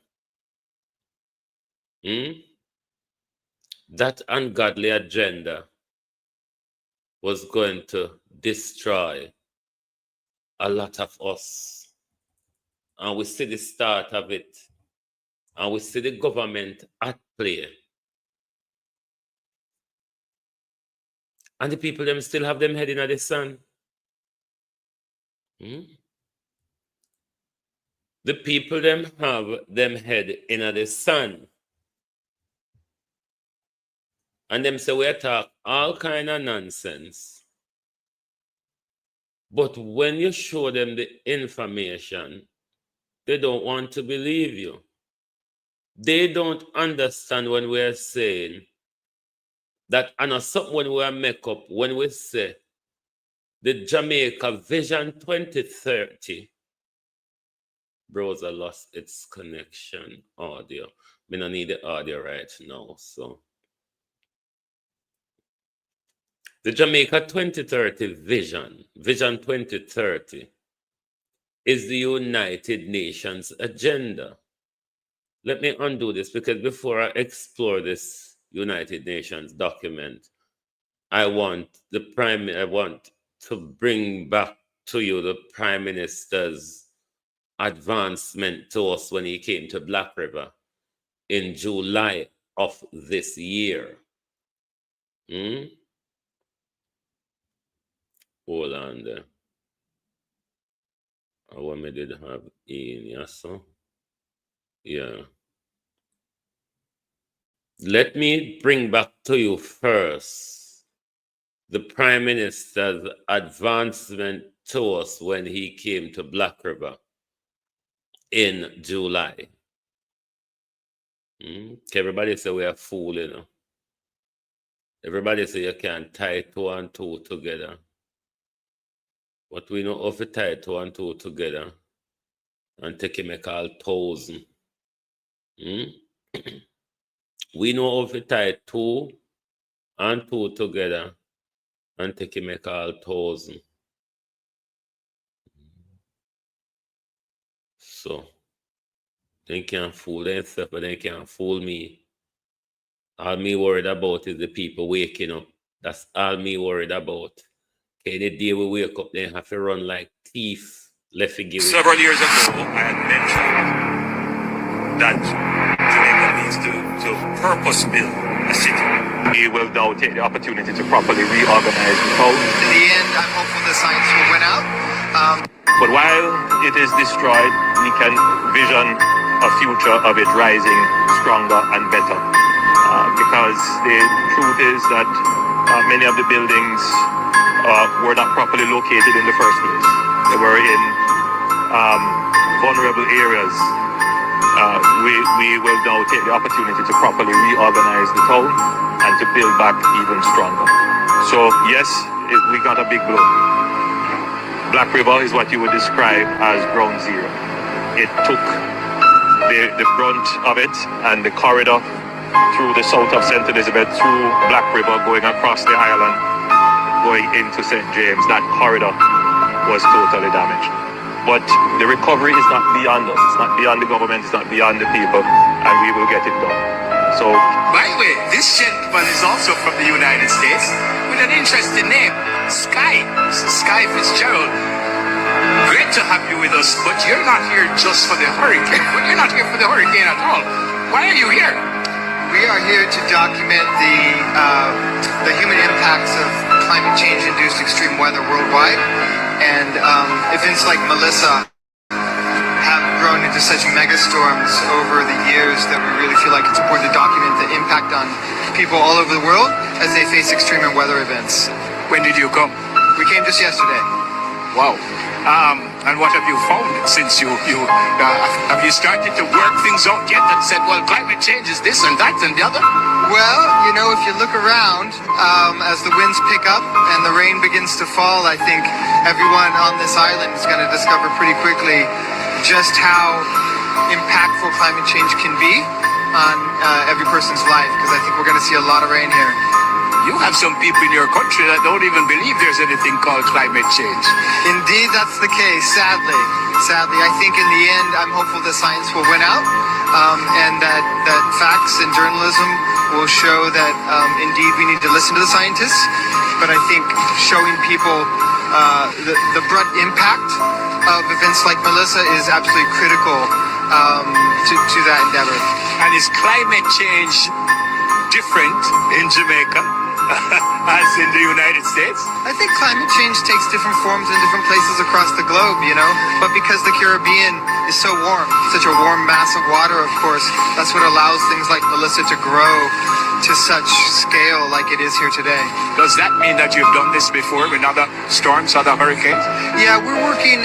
that ungodly agenda was going to destroy a lot of us. And we see the start of it. And we see the government at play. And the people them still have them head in the sun. The people them have them head in the sun. And them say we talk all kind of nonsense. But when you show them the information, they don't want to believe you. They don't understand when we are saying that, and something when we are make up, when we say the Jamaica Vision 2030, browser lost its connection audio. We don't need the audio right now, so. The Jamaica 2030 Vision 2030, is the United Nations agenda. Let me undo this, because before I explore this United Nations document, I want to bring back to you the Prime Minister's advancement to us when he came to Black River in July of this year. Hold on there. What me did have in, yeah, so. Yeah. Let me bring back to you first the Prime Minister's advancement to us when he came to Black River in July. Everybody say we are fool, you know. Everybody say you can't tie 2 and 2 together. But we know how to tie 2 and 2 together and take him make all 1,000. We know how to tie 2 and 2 together and take him make all 1,000. So they can't fool themselves, but they can't fool me. All me worried about is the people waking up. That's all me worried about. Okay, the day we wake up, they have to run like thief. Left to give it. Several years ago, I had mentioned that Jamaica needs to purpose build a city. We will now take the opportunity to properly reorganize the town. In the end, I'm hopeful the science will win out. But while it is destroyed, we can vision a future of it rising stronger and better. Because the truth is that many of the buildings were not properly located in the first place. They were in vulnerable areas. We will now take the opportunity to properly reorganize the town and to build back even stronger. So yes, we got a big blow. Black River is what you would describe as ground zero. It took the brunt of it and the corridor through the south of St. Elizabeth, through Black River, going across the island, going into St. James. That corridor was totally damaged. But the recovery is not beyond us. It's not beyond the government. It's not beyond the people. And we will get it done. So, by the way, this gentleman is also from the United States with an interesting name, Sky. Sky Fitzgerald. Great to have you with us, but you're not here just for the hurricane. You're not here for the hurricane at all. Why are you here? We are here to document the human impacts of climate change-induced extreme weather worldwide. And events like Melissa have grown into such megastorms over the years that we really feel like it's important to document the impact on people all over the world as they face extreme weather events. When did you come? We came just yesterday. Wow. And what have you found since you have you started to work things out yet and said, well, climate change is this and that and the other? Well, you know, if you look around, as the winds pick up and the rain begins to fall, I think everyone on this island is going to discover pretty quickly just how impactful climate change can be on every person's life, because I think we're going to see a lot of rain here. You have some people in your country that don't even believe there's anything called climate change. Indeed, that's the case, sadly. Sadly, I think in the end, I'm hopeful that science will win out, and that facts and journalism will show that indeed we need to listen to the scientists. But I think showing people the brunt impact of events like Melissa is absolutely critical to that endeavor. And is climate change different in Jamaica as in the United States? I think climate change takes different forms in different places across the globe, you know, but because the Caribbean is so warm, such a warm mass of water, of course, that's what allows things like Melissa to grow to such scale like it is here today. Does that mean that you've done this before with other storms, other hurricanes? Yeah, we're working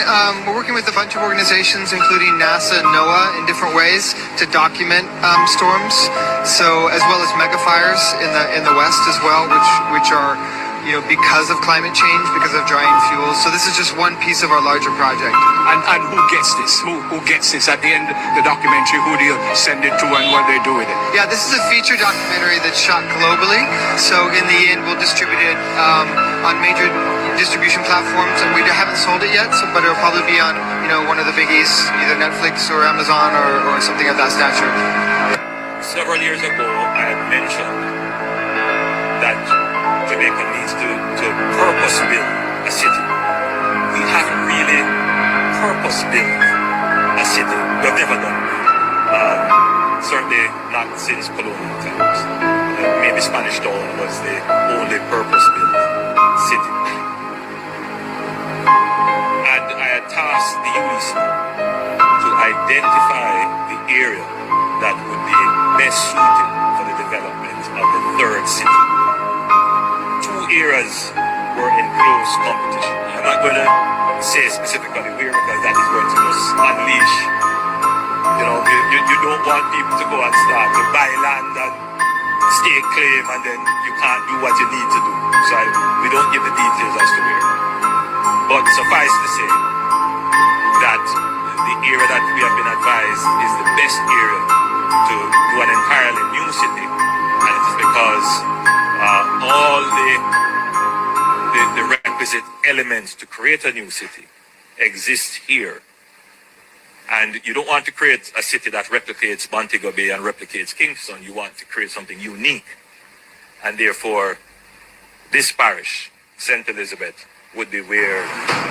with a bunch of organizations, including NASA and NOAA, in different ways to document storms. So as well as megafires in the West as well, which are, you know, because of climate change, because of drying fuels. So this is just one piece of our larger project. And who gets this? Who gets this at the end of the documentary? Who do you send it to and what do they do with it? Yeah, this is a feature documentary that's shot globally. So in the end, we'll distribute it on major distribution platforms. And we haven't sold it yet, but it'll probably be on, you know, one of the biggies, either Netflix or Amazon or something of that stature. Several years ago, I had mentioned that Jamaica needs to purpose build a city. We haven't really purpose built a city. We've never done it. Certainly not since colonial times. Maybe Spanish Town was the only purpose built city. And I had tasked the UEC to identify the area that would be best suited for the development of the third city. Two areas were in close competition. I'm not going to say specifically where, because that is going to just unleash. You know, you don't want people to go and start to buy land and stake claim and then you can't do what you need to do. So we don't give the details as to where. But suffice to say that the area that we have been advised is the best area to do an entirely new city, and it is because all the requisite elements to create a new city exist here. And you don't want to create a city that replicates Montego Bay and replicates Kingston. You want to create something unique. And therefore, this parish, St. Elizabeth, would be where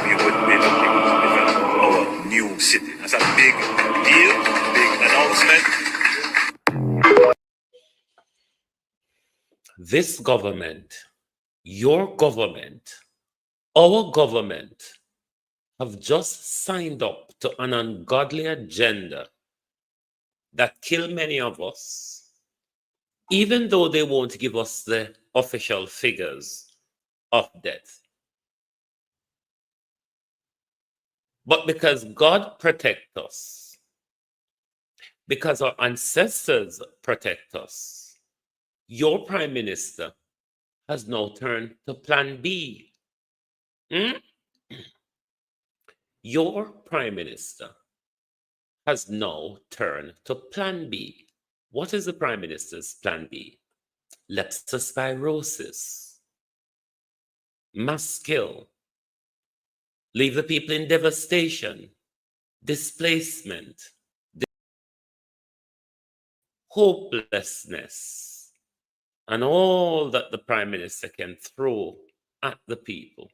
we would be looking to develop our new city. That's a big deal, big announcement. This government, your government, our government have just signed up to an ungodly agenda that kill many of us, even though they won't give us the official figures of death. But because God protects us, because our ancestors protect us, your Prime Minister has now turned to Plan B. Your Prime Minister has now turned to Plan B. What is the Prime Minister's Plan B? Leptospirosis, mass kill, leave the people in devastation, displacement, hopelessness, and all that the Prime Minister can throw at the people.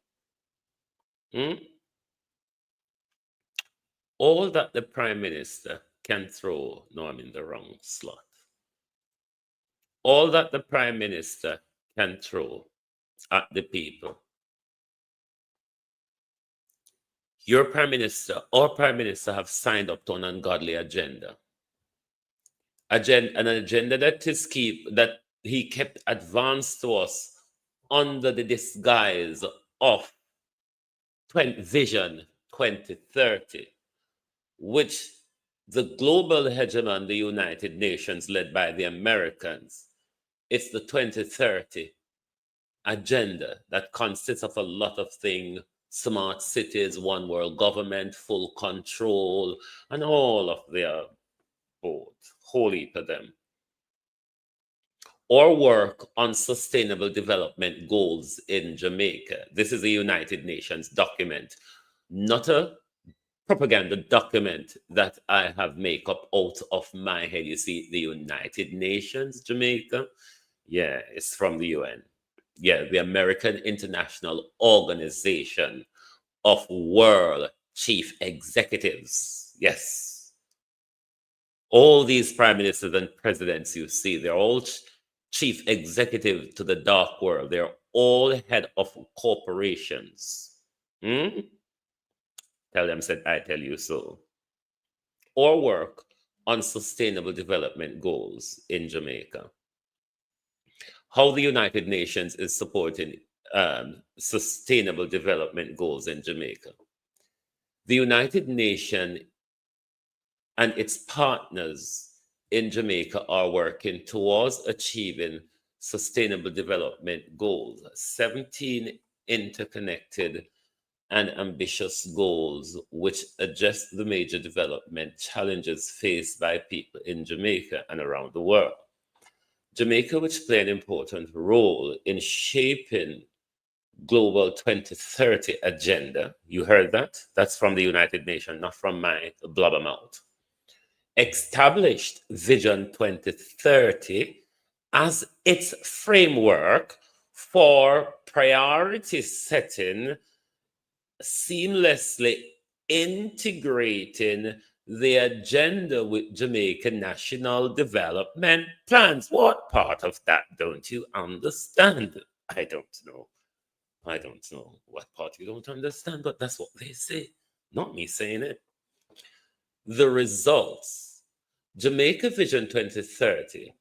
All that the Prime Minister can throw, no, I'm in the wrong slot. All that the Prime Minister can throw at the people. Your Prime Minister, our Prime Minister have signed up to an ungodly agenda. An agenda that he kept advanced to us under the disguise of Vision 2030, which the global hegemon, the United Nations, led by the Americans, it's the 2030 agenda that consists of a lot of things: smart cities, one world government, full control, and all of their both, whole heap of them. Or work on sustainable development goals in Jamaica. This is a United Nations document, not a propaganda document that I have made up out of my head. You see, the United Nations, Jamaica, yeah, it's from the UN. Yeah, the American International Organization of world chief executives. Yes. All these prime ministers and presidents you see, they're all chief executive to the dark world. They're all head of corporations. Tell them, said, I tell you so. Or work on sustainable development goals in Jamaica. How the United Nations is supporting sustainable development goals in Jamaica. The United Nations and its partners in Jamaica are working towards achieving sustainable development goals, 17 interconnected and ambitious goals which address the major development challenges faced by people in Jamaica and around the world. Jamaica, which play an important role in shaping Global 2030 agenda. You heard that? That's from the United Nations, not from my blabbermouth. Established Vision 2030 as its framework for priority setting, seamlessly integrating the agenda with Jamaican national development plans. What part of that don't you understand? I don't know. I don't know what part you don't understand, but that's what they say, not me saying it. The results, Jamaica Vision 2030,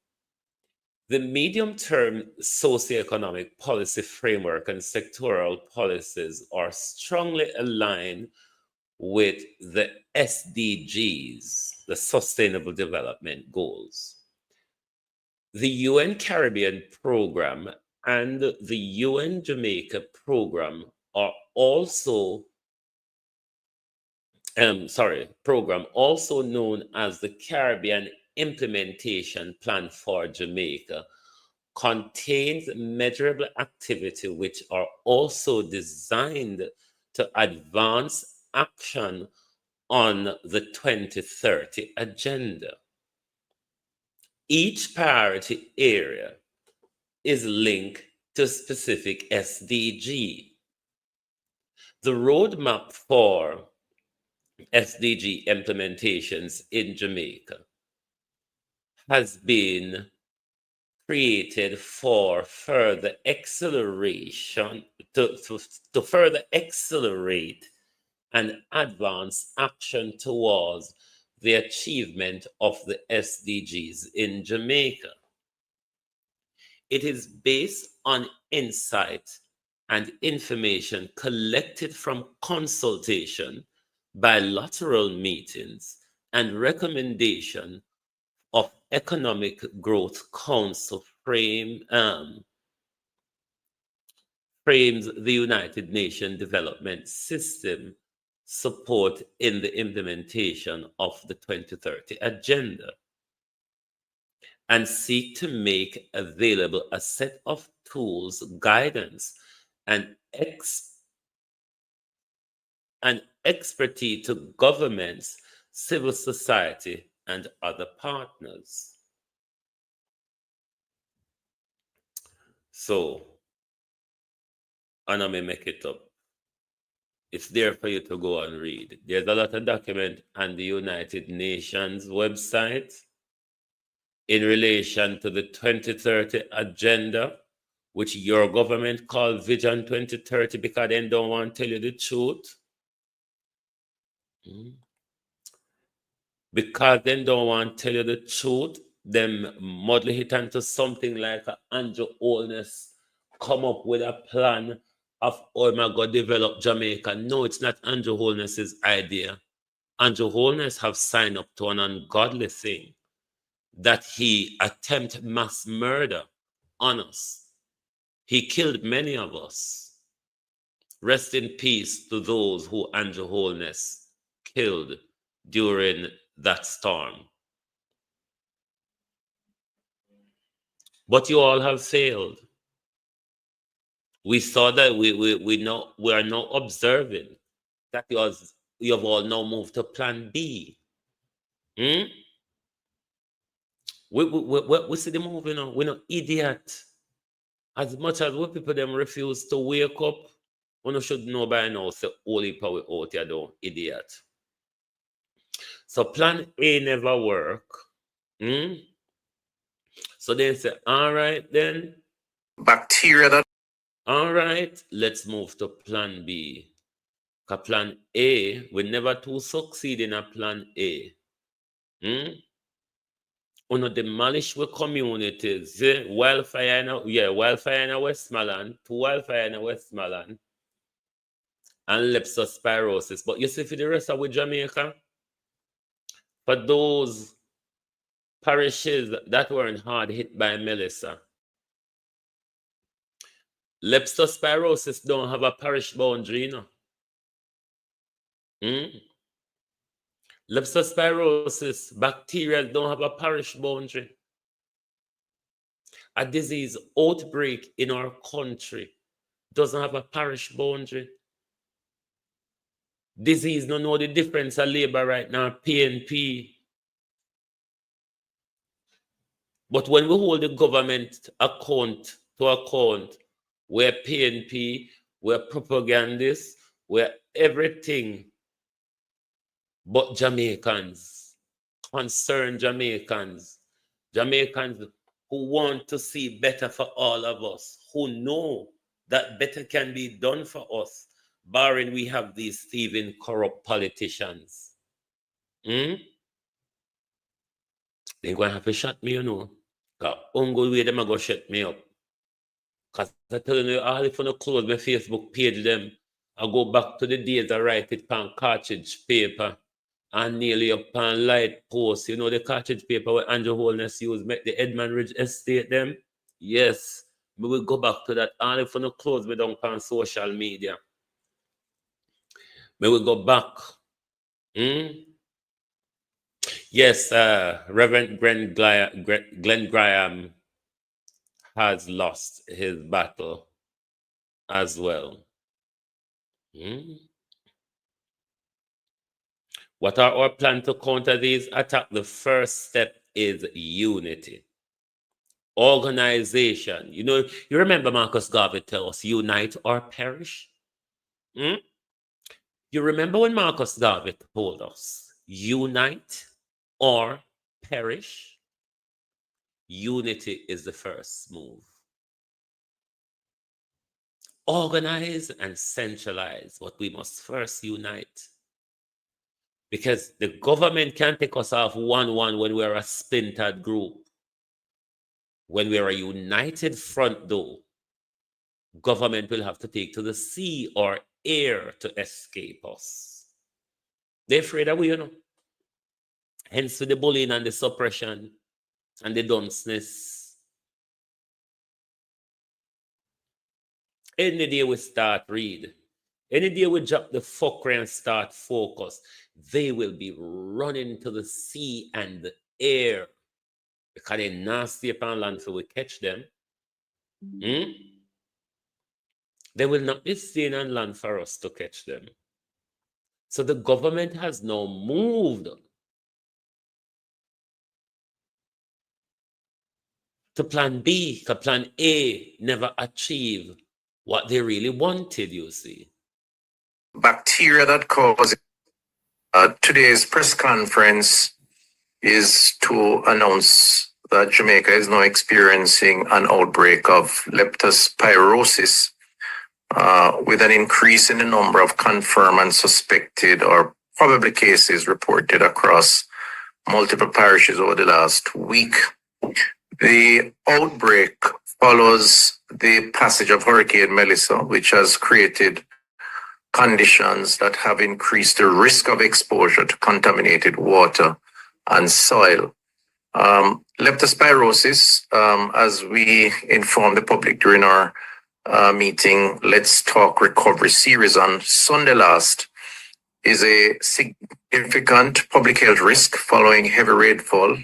the medium-term socioeconomic policy framework and sectoral policies are strongly aligned with the SDGs, the Sustainable Development Goals. The UN Caribbean Program and the UN Jamaica Program are also program, also known as the Caribbean Implementation Plan for Jamaica, contains measurable activity which are also designed to advance action on the 2030 agenda. Each priority area is linked to specific SDG. The roadmap for SDG implementations in Jamaica has been created for further acceleration, to further accelerate and advance action towards the achievement of the SDGs in Jamaica. It is based on insight and information collected from consultation, bilateral meetings, and recommendation of Economic Growth Council frames the United Nations Development System support in the implementation of the 2030 agenda, and seek to make available a set of tools, guidance, and expertise to governments, civil society, and other partners. So, and I may make it up. It's there for you to go and read. There's a lot of document on the United Nations website in relation to the 2030 agenda, which your government called Vision 2030 because they don't want to tell you the truth. Because they don't want to tell you the truth, them muddle it into something like Andrew Holness come up with a plan of, oh my God, develop Jamaica. No, it's not Andrew Holness's idea. Andrew Holness have signed up to an ungodly thing that he attempted mass murder on us. He killed many of us. Rest in peace to those who Andrew Holness killed during that storm. But you all have failed. We saw that we are now observing that you have all now moved to plan B. We see the move, you know. We're not idiot. As much as we people them refuse to wake up, One should know by now, say, holy power out here, though, idiot. So plan A never work. So they say, all right, then. Bacteria that. All right, let's move to plan B. Because plan A, we never to succeed in a plan A. Uno demolish with communities. Wildfire in Westmoreland, 2 wildfire in Westmoreland, and leptospirosis. But you see, for the rest of Jamaica, for those parishes that weren't hard hit by Melissa, leptospirosis don't have a parish boundary, you know. Leptospirosis bacteria don't have a parish boundary. A disease outbreak in our country doesn't have a parish boundary. Disease don't know the difference of labor right now, PNP. But when we hold the government account to account, we're PNP, we're propagandists, we're everything but Jamaicans, concerned Jamaicans, Jamaicans who want to see better for all of us, who know that better can be done for us, barring we have these thieving, corrupt politicians. They're going to have to shut me, you know. Because only way them are going to shut me up. Because I tell you, all if I close my Facebook page, them, I go back to the days I write it on cartridge paper and nearly up on light post. You know the cartridge paper where Andrew Holness used, make the Edmund Ridge estate them? Yes. We will go back to that. All if I close me down on social media. We will go back. Yes, Reverend Glenn Graham has lost his battle as well. What are our plans to counter these attacks? The first step is unity. Organization. You know, you remember Marcus Garvey tell us, unite or perish? You remember when Marcus Garvey told us, unite or perish? Unity is the first move. Organize and centralize, but we must first unite. Because the government can't take us off 1-1 when we're a splintered group. When we're a united front, though, government will have to take to the sea or air to escape us. They're afraid of we, you know. Hence the bullying and the suppression and the dunceness. Any day we start read, any day we drop the fuckery and start focus, they will be running to the sea and the air because they're nasty upon land, so we catch them. They will not be staying on land for us to catch them. So the government has now moved to plan B, because plan A never achieved what they really wanted, you see. Bacteria that cause today's press conference is to announce that Jamaica is now experiencing an outbreak of leptospirosis with an increase in the number of confirmed and suspected or probably cases reported across multiple parishes over the last week. The outbreak follows the passage of Hurricane Melissa, which has created conditions that have increased the risk of exposure to contaminated water and soil. Leptospirosis, as we informed the public during our meeting, Let's Talk Recovery series on Sunday last, is a significant public health risk following heavy rainfall,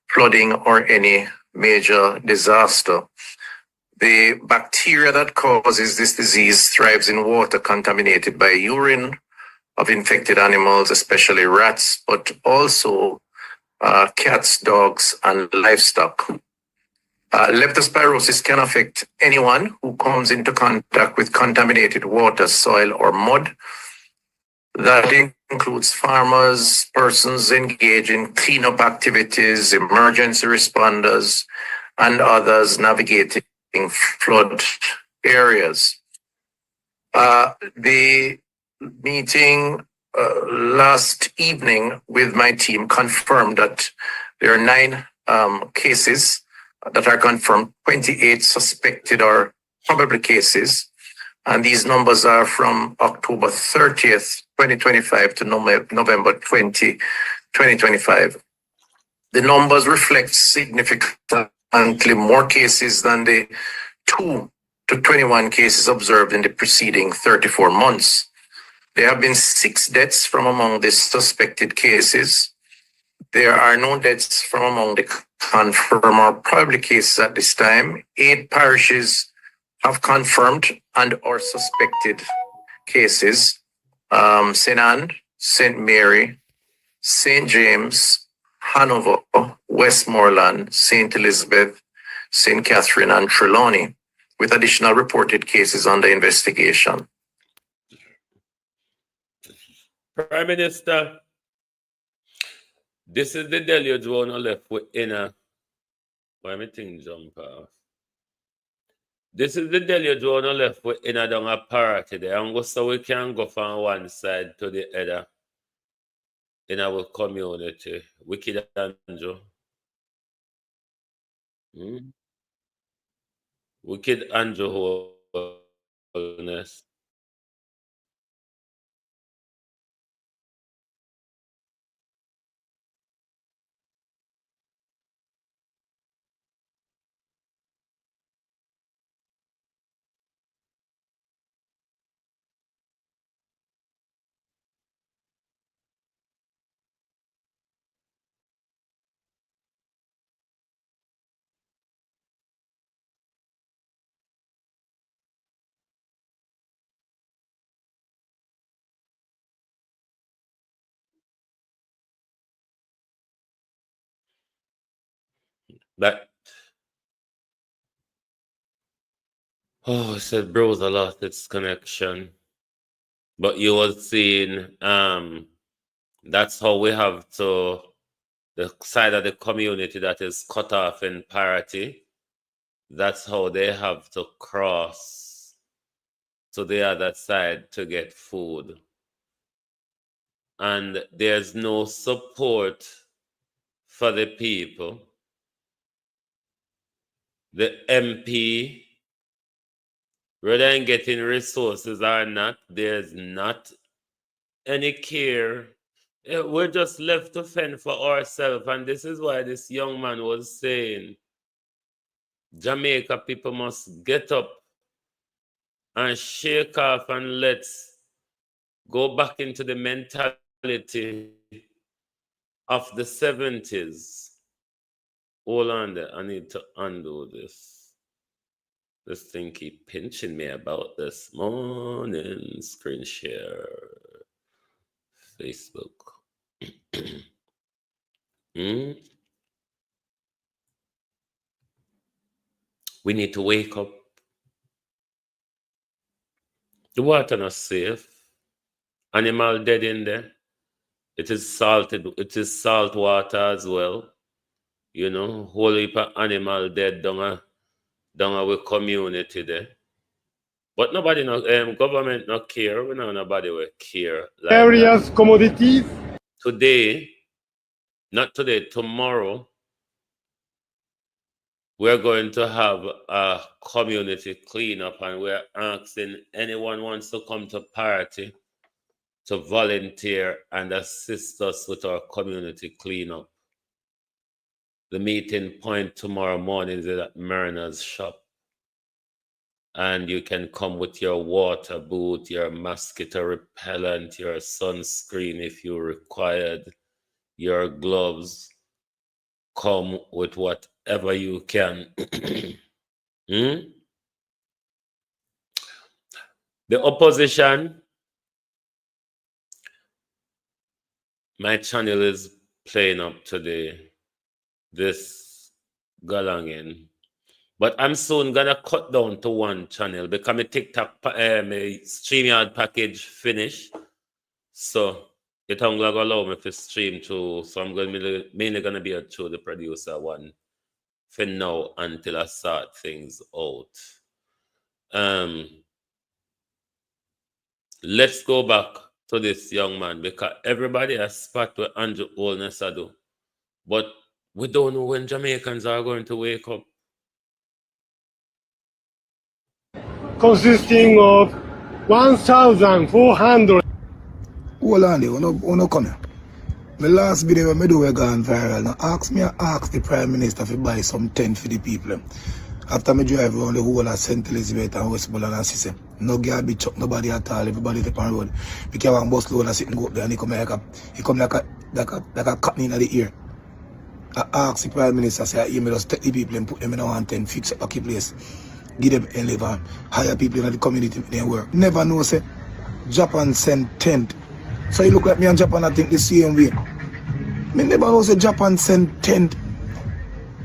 flooding, or any major disaster. The bacteria that causes this disease thrives in water contaminated by urine of infected animals, especially rats, but also cats, dogs, and livestock. Leptospirosis can affect anyone who comes into contact with contaminated water, soil, or mud. That includes farmers, persons engaged in cleanup activities, emergency responders, and others navigating flood areas. The meeting last evening with my team confirmed that there are 9 cases that are confirmed, 28 suspected or probable cases. And these numbers are from October 30th, 2025 to November 20, 2025. The numbers reflect significantly more cases than the 2 to 21 cases observed in the preceding 34 months. There have been 6 deaths from among the suspected cases. There are no deaths from among the confirmed or probable cases at this time. 8 parishes have confirmed and or suspected cases. St. Anne, St. Mary, St. James, Hanover, Westmoreland, St. Elizabeth, St. Catherine, and Trelawney, with additional reported cases under investigation. Prime Minister, this is the deluge one left with inner. Why my thing jump off? This is the deluge one left with inner down a party there, and go so we can go from one side to the other in our community. Wicked Andrew. Wicked Andrew Holiness. That it said browser lost its connection. But you was seeing that's how we have to the side of the community that is cut off in parity. That's how they have to cross to the other side to get food. And there's no support for the people. The MP, whether in getting resources or not, there's not any care. We're just left to fend for ourselves. And this is why this young man was saying, Jamaica people must get up and shake off and let's go back into the mentality of the 70s. Hold on there. I need to undo this. This thing keep pinching me about this morning. Screen share. Facebook. We need to wake up. The water not safe. Animal dead in there. It is salted. It is salt water as well. You know, whole heap of animal dead down our community there. But nobody government not care. We know nobody will care. Like areas, that. Commodities. Today, not today, tomorrow, we're going to have a community cleanup, and we're asking anyone wants to come to party to volunteer and assist us with our community cleanup. The meeting point tomorrow morning is at Marina's shop. And you can come with your water boot, your mosquito repellent, your sunscreen if you required, your gloves. Come with whatever you can. The opposition, my channel is playing up today. This galangin. But I'm soon gonna cut down to one channel because my TikTok my StreamYard package finish. So it won't allow me to stream to. So I'm gonna mainly gonna be through the producer one for now until I sort things out. Let's go back to this young man because everybody has spot what Andrew Holness do. But we don't know when Jamaicans are going to wake up. Consisting of 1,400. Hold on there, no come here. My last video when I do gone viral. Now ask the Prime Minister to buy some tent for the people. After me drive around the whole of St. Elizabeth and Westmoreland and Sissy, no garbage truck, nobody at all, everybody take on the road. We can have a bus load and sit and go up there and he come like a cotton in the ear. I ask the Prime Minister, say, he may just take the people and put them in one tent, fix up a key place, give them and live on, hire people in the community they work. Never know, say, Japan send tent. So you look like me and Japan, I think the same way. Me never know, say, Japan send tent.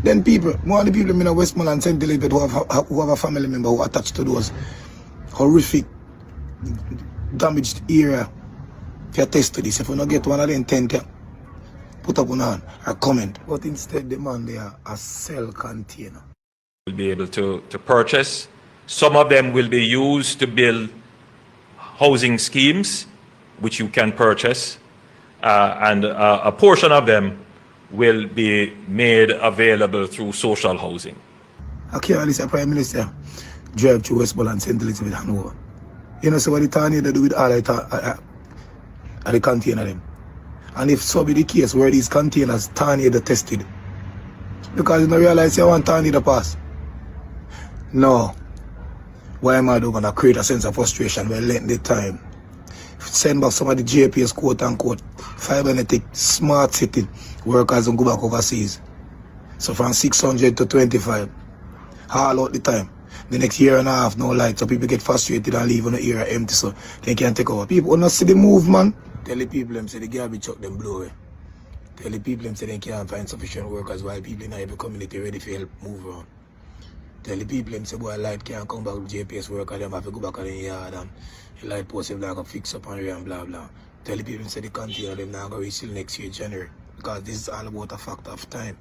Then people, more of the people in Westmoreland, St. Elizabeth who have a family member who attached to those horrific, damaged area. If you test this, if you don't get one of them tent, put up on or comment. But instead, the man there a cell container. Will be able to purchase. Some of them will be used to build housing schemes, which you can purchase, and a portion of them will be made available through social housing. Okay, Mr. Prime Minister, drive to Westmoreland, St. Elizabeth and over. You know, so what the tornado do with all the container them. And if so be the case where these containers tornado tested, because you don't realize you want tornado pass. No. Why am I gonna create a sense of frustration by letting the time? Send back some of the JPS quote unquote cybernetic smart city workers and go back overseas. So from 600 to 25. All out the time. The next year and a half, no light, so people get frustrated and leave on the area empty so they can't take over. People don't see the move, man. Tell the people them say the garbage truck them blow away. Tell the people them say they can't find sufficient workers while people in every community ready for help move around. Tell the people them say boy light can't come back with JPS workers, them have to go back on the yard and the light post them like a fix up on here and blah blah. Tell the people them say the container them now go reach till next year January. Because this is all about a factor of time.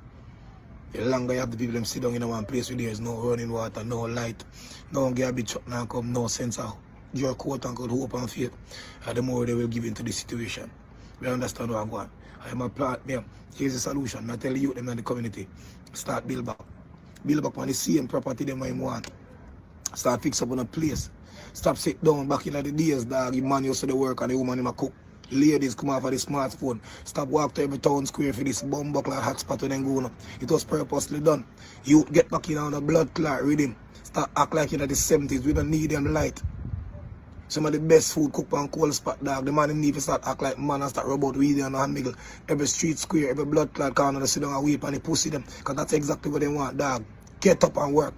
The longer you have the people them sit down in one place where there is no running water, no light, no garbage truck now come, no sense of your quote unquote hope and faith, the more they will give into the situation. We understand what I'm going. I'm a part, man. Here's the solution. I tell you them in the community. Start build back. Build back on the same property them I want. Start fix up on a place. Stop sit down back in the days, dog. The man used to the work and the woman in my cook. Ladies come off of the smartphone. Stop walk to every town square for this bomb buckler hotspot when they go. It was purposely done. You get back in on the blood clot rhythm. Start act like in the 70s. We don't need them light. Some of the best food cooked on cold spot, dog. The man in need to start act like man and start rub out weed and hand middle. Every street square, every blood clot corner, they sit down and weep and they pussy them. Because that's exactly what they want, dog. Get up and work.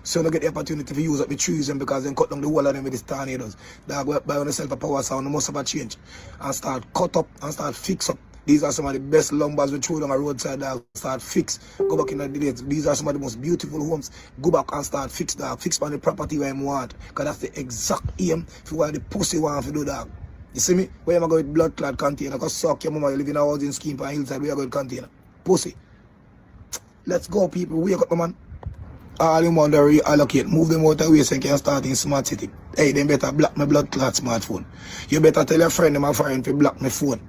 So you don't get the opportunity to use up the trees them because they cut down the whole of them with these tornadoes. Dog, buy on yourself a power sound, you must have a change. And start cut up and start fix up. These are some of the best lumbers we throw down a roadside, dog. Start fix. Go back in the days. These are some of the most beautiful homes. Go back and start fix, dog. Fix on the property where you want. Because that's the exact aim for what the pussy want to do, dog. You see me? Where am I going with blood clot container? Because suck your mama, you live in a housing scheme on hillside, where you going with container? Pussy. Let's go, people. Wake up, man. All in want to reallocate. Move them out of the way so you can start in smart city. Hey, they better block my blood clot smartphone. You better tell your friend them a foreign to block my phone.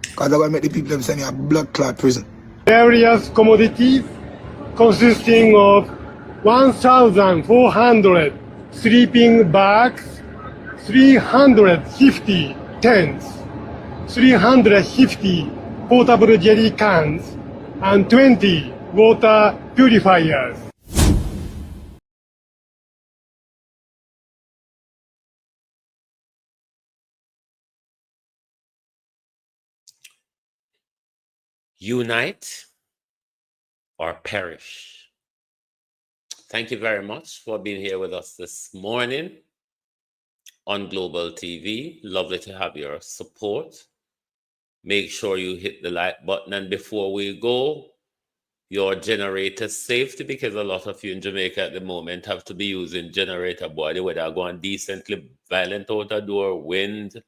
Because I'm going to make the people them send you a blood clot prison. Various commodities consisting of 1,400 sleeping bags, 350 tents, 350 portable jerry cans, and 20 water purifiers. Unite or perish. Thank you very much for being here with us this morning on Global TV. Lovely to have your support. Make sure you hit the like button. And before we go, your generator safety, because a lot of you in Jamaica at the moment have to be using generator, boy, the weather going decently violent out the door, wind,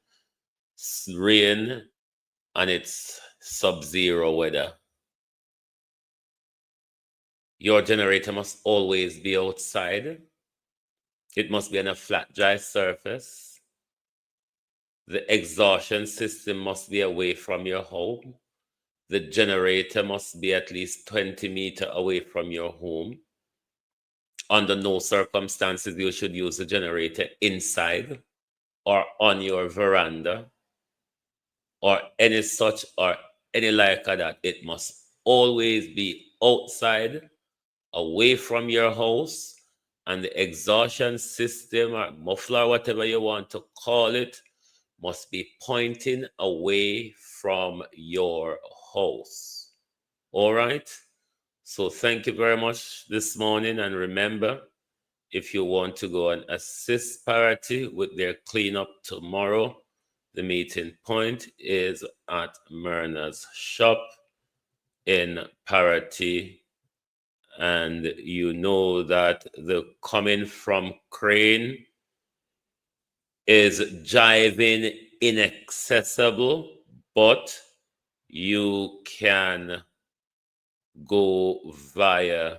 rain, and it's sub-zero weather. Your generator must always be outside. It must be on a flat, dry surface. The exhaustion system must be away from your home. The generator must be at least 20 meters away from your home. Under no circumstances you should use the generator inside or on your veranda or any such or any like that. It must always be outside, away from your house, and the exhaustion system or muffler, whatever you want to call it, must be pointing away from your house. All right? So thank you very much this morning. And remember, if you want to go and assist Parity with their cleanup tomorrow, the meeting point is at Myrna's shop in Parity. And you know that the coming from Crane is jiving inaccessible, but you can go via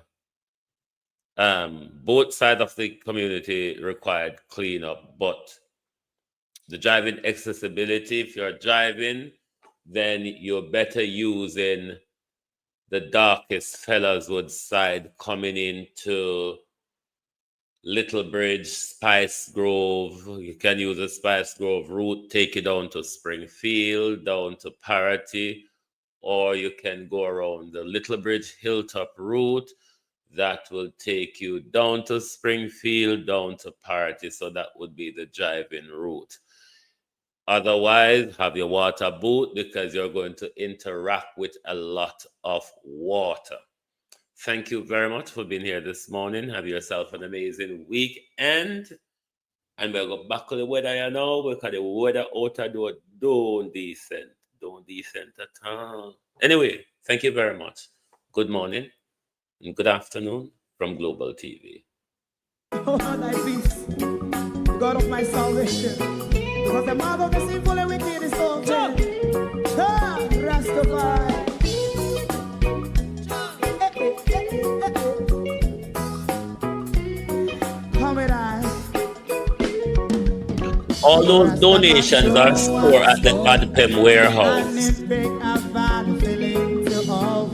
both sides of the community required cleanup, but the driving accessibility, if you're driving, then you're better using the darkest Fellaswood side coming into Little Bridge, Spice Grove. You can use the Spice Grove route, take it down to Springfield, down to Parity, or you can go around the Little Bridge Hilltop route. That will take you down to Springfield, down to Parity. So that would be the driving route. Otherwise, have your water boot because you're going to interact with a lot of water. Thank you very much for being here this morning. Have yourself an amazing weekend. And we'll go back to the weather, you know, because the weather out the door don't decent at all. Anyway, thank you very much. Good morning and good afternoon from Global TV. Oh, thy peace, God of my salvation, because the mouth of the sinful and wicked is open. Rastafari. All those donations are stored at the Adpem warehouse. And it bring a bad feeling to all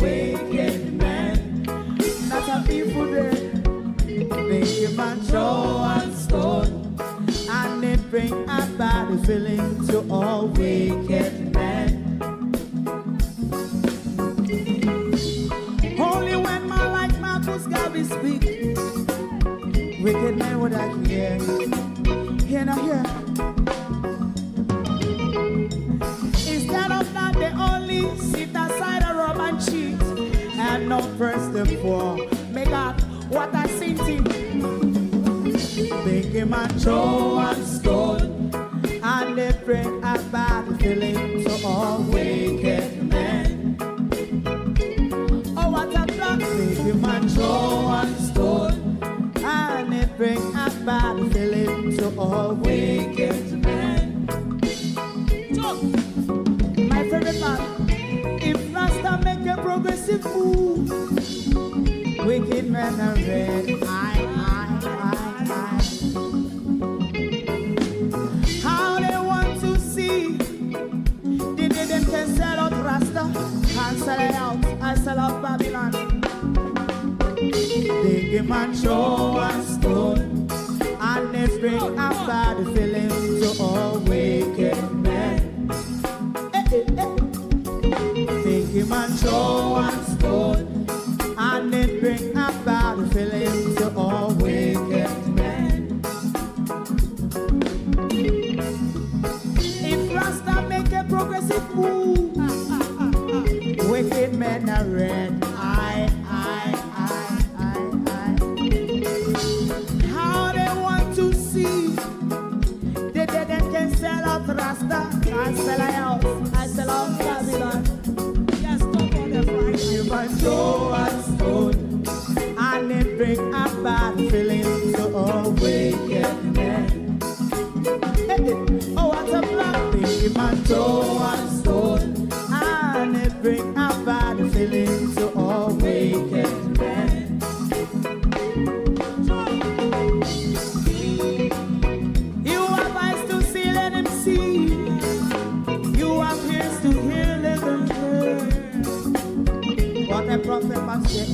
wicked men. Only when man like Marcus Garvey speak, wicked men would I hear. Hear now hear. Instead of that, they only sit aside and rob and cheat, and not first and for make out what I seen to. Make him a throw and stone, and they bring a bad feeling to all wicked men. Oh, what a plan! Make him a throw and stone, and they bring a bad feeling to all wicked men. So, my favorite man, if Rasta make a progressive move, wicked men are red. How they want to see the day them can sell out Rasta and sell it out and sell out Babylon. They give man show and stone, and they bring a bad feeling to all wicked men. They give man show and stone, and they bring a bad feeling to all wicked men. If Rasta make a progressive move, wicked men are red. How they want to see the dead can sell out Rasta and sell out, I sell out Babylon. Just stop on the Friday. and throw a stone, and it bring a bad feeling to all wicked men. Oh, what a black thing, him and throw a stone, and it bring a bad feeling to all wicked men. You have eyes to see, let him see. You have ears to hear, let them hear. What a prophet must say.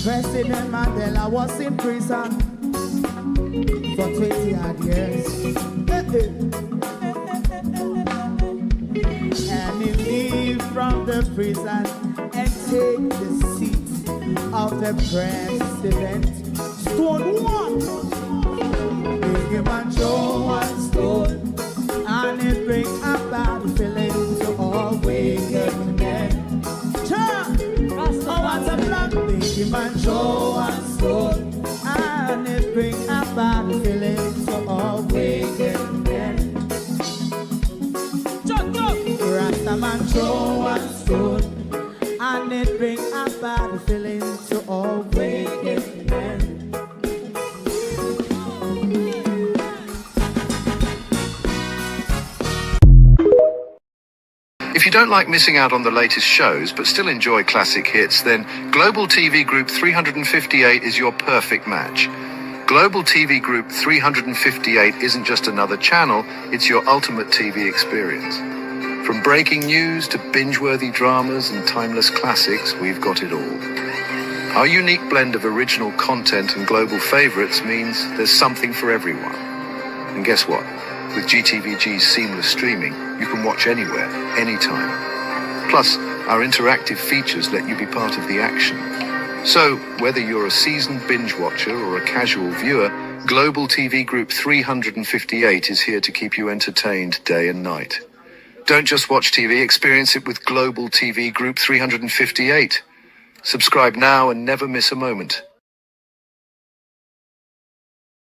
President Mandela was in prison for 20 odd years. And he leave from the prison and take the seat of the president. Stone one, big him and throw one stone, and it bring a bad feeling to all wicked men. Oh, what a black big him and throw one stone, and it bring a bad feeling to all wicked men. Rasta man throw one stone, and it bring a bad feeling to all wicked men. If you don't like missing out on the latest shows but still enjoy classic hits, then Global TV Group 358 is your perfect match. Global TV Group 358 isn't just another channel, it's your ultimate TV experience. From breaking news to binge-worthy dramas and timeless classics, we've got it all. Our unique blend of original content and global favorites means there's something for everyone. And guess what? With GTVG's seamless streaming, you can watch anywhere, anytime. Plus, our interactive features let you be part of the action. So, whether you're a seasoned binge watcher or a casual viewer, Global TV Group 358 is here to keep you entertained day and night. Don't just watch TV, experience it with Global TV Group 358. Subscribe now and never miss a moment.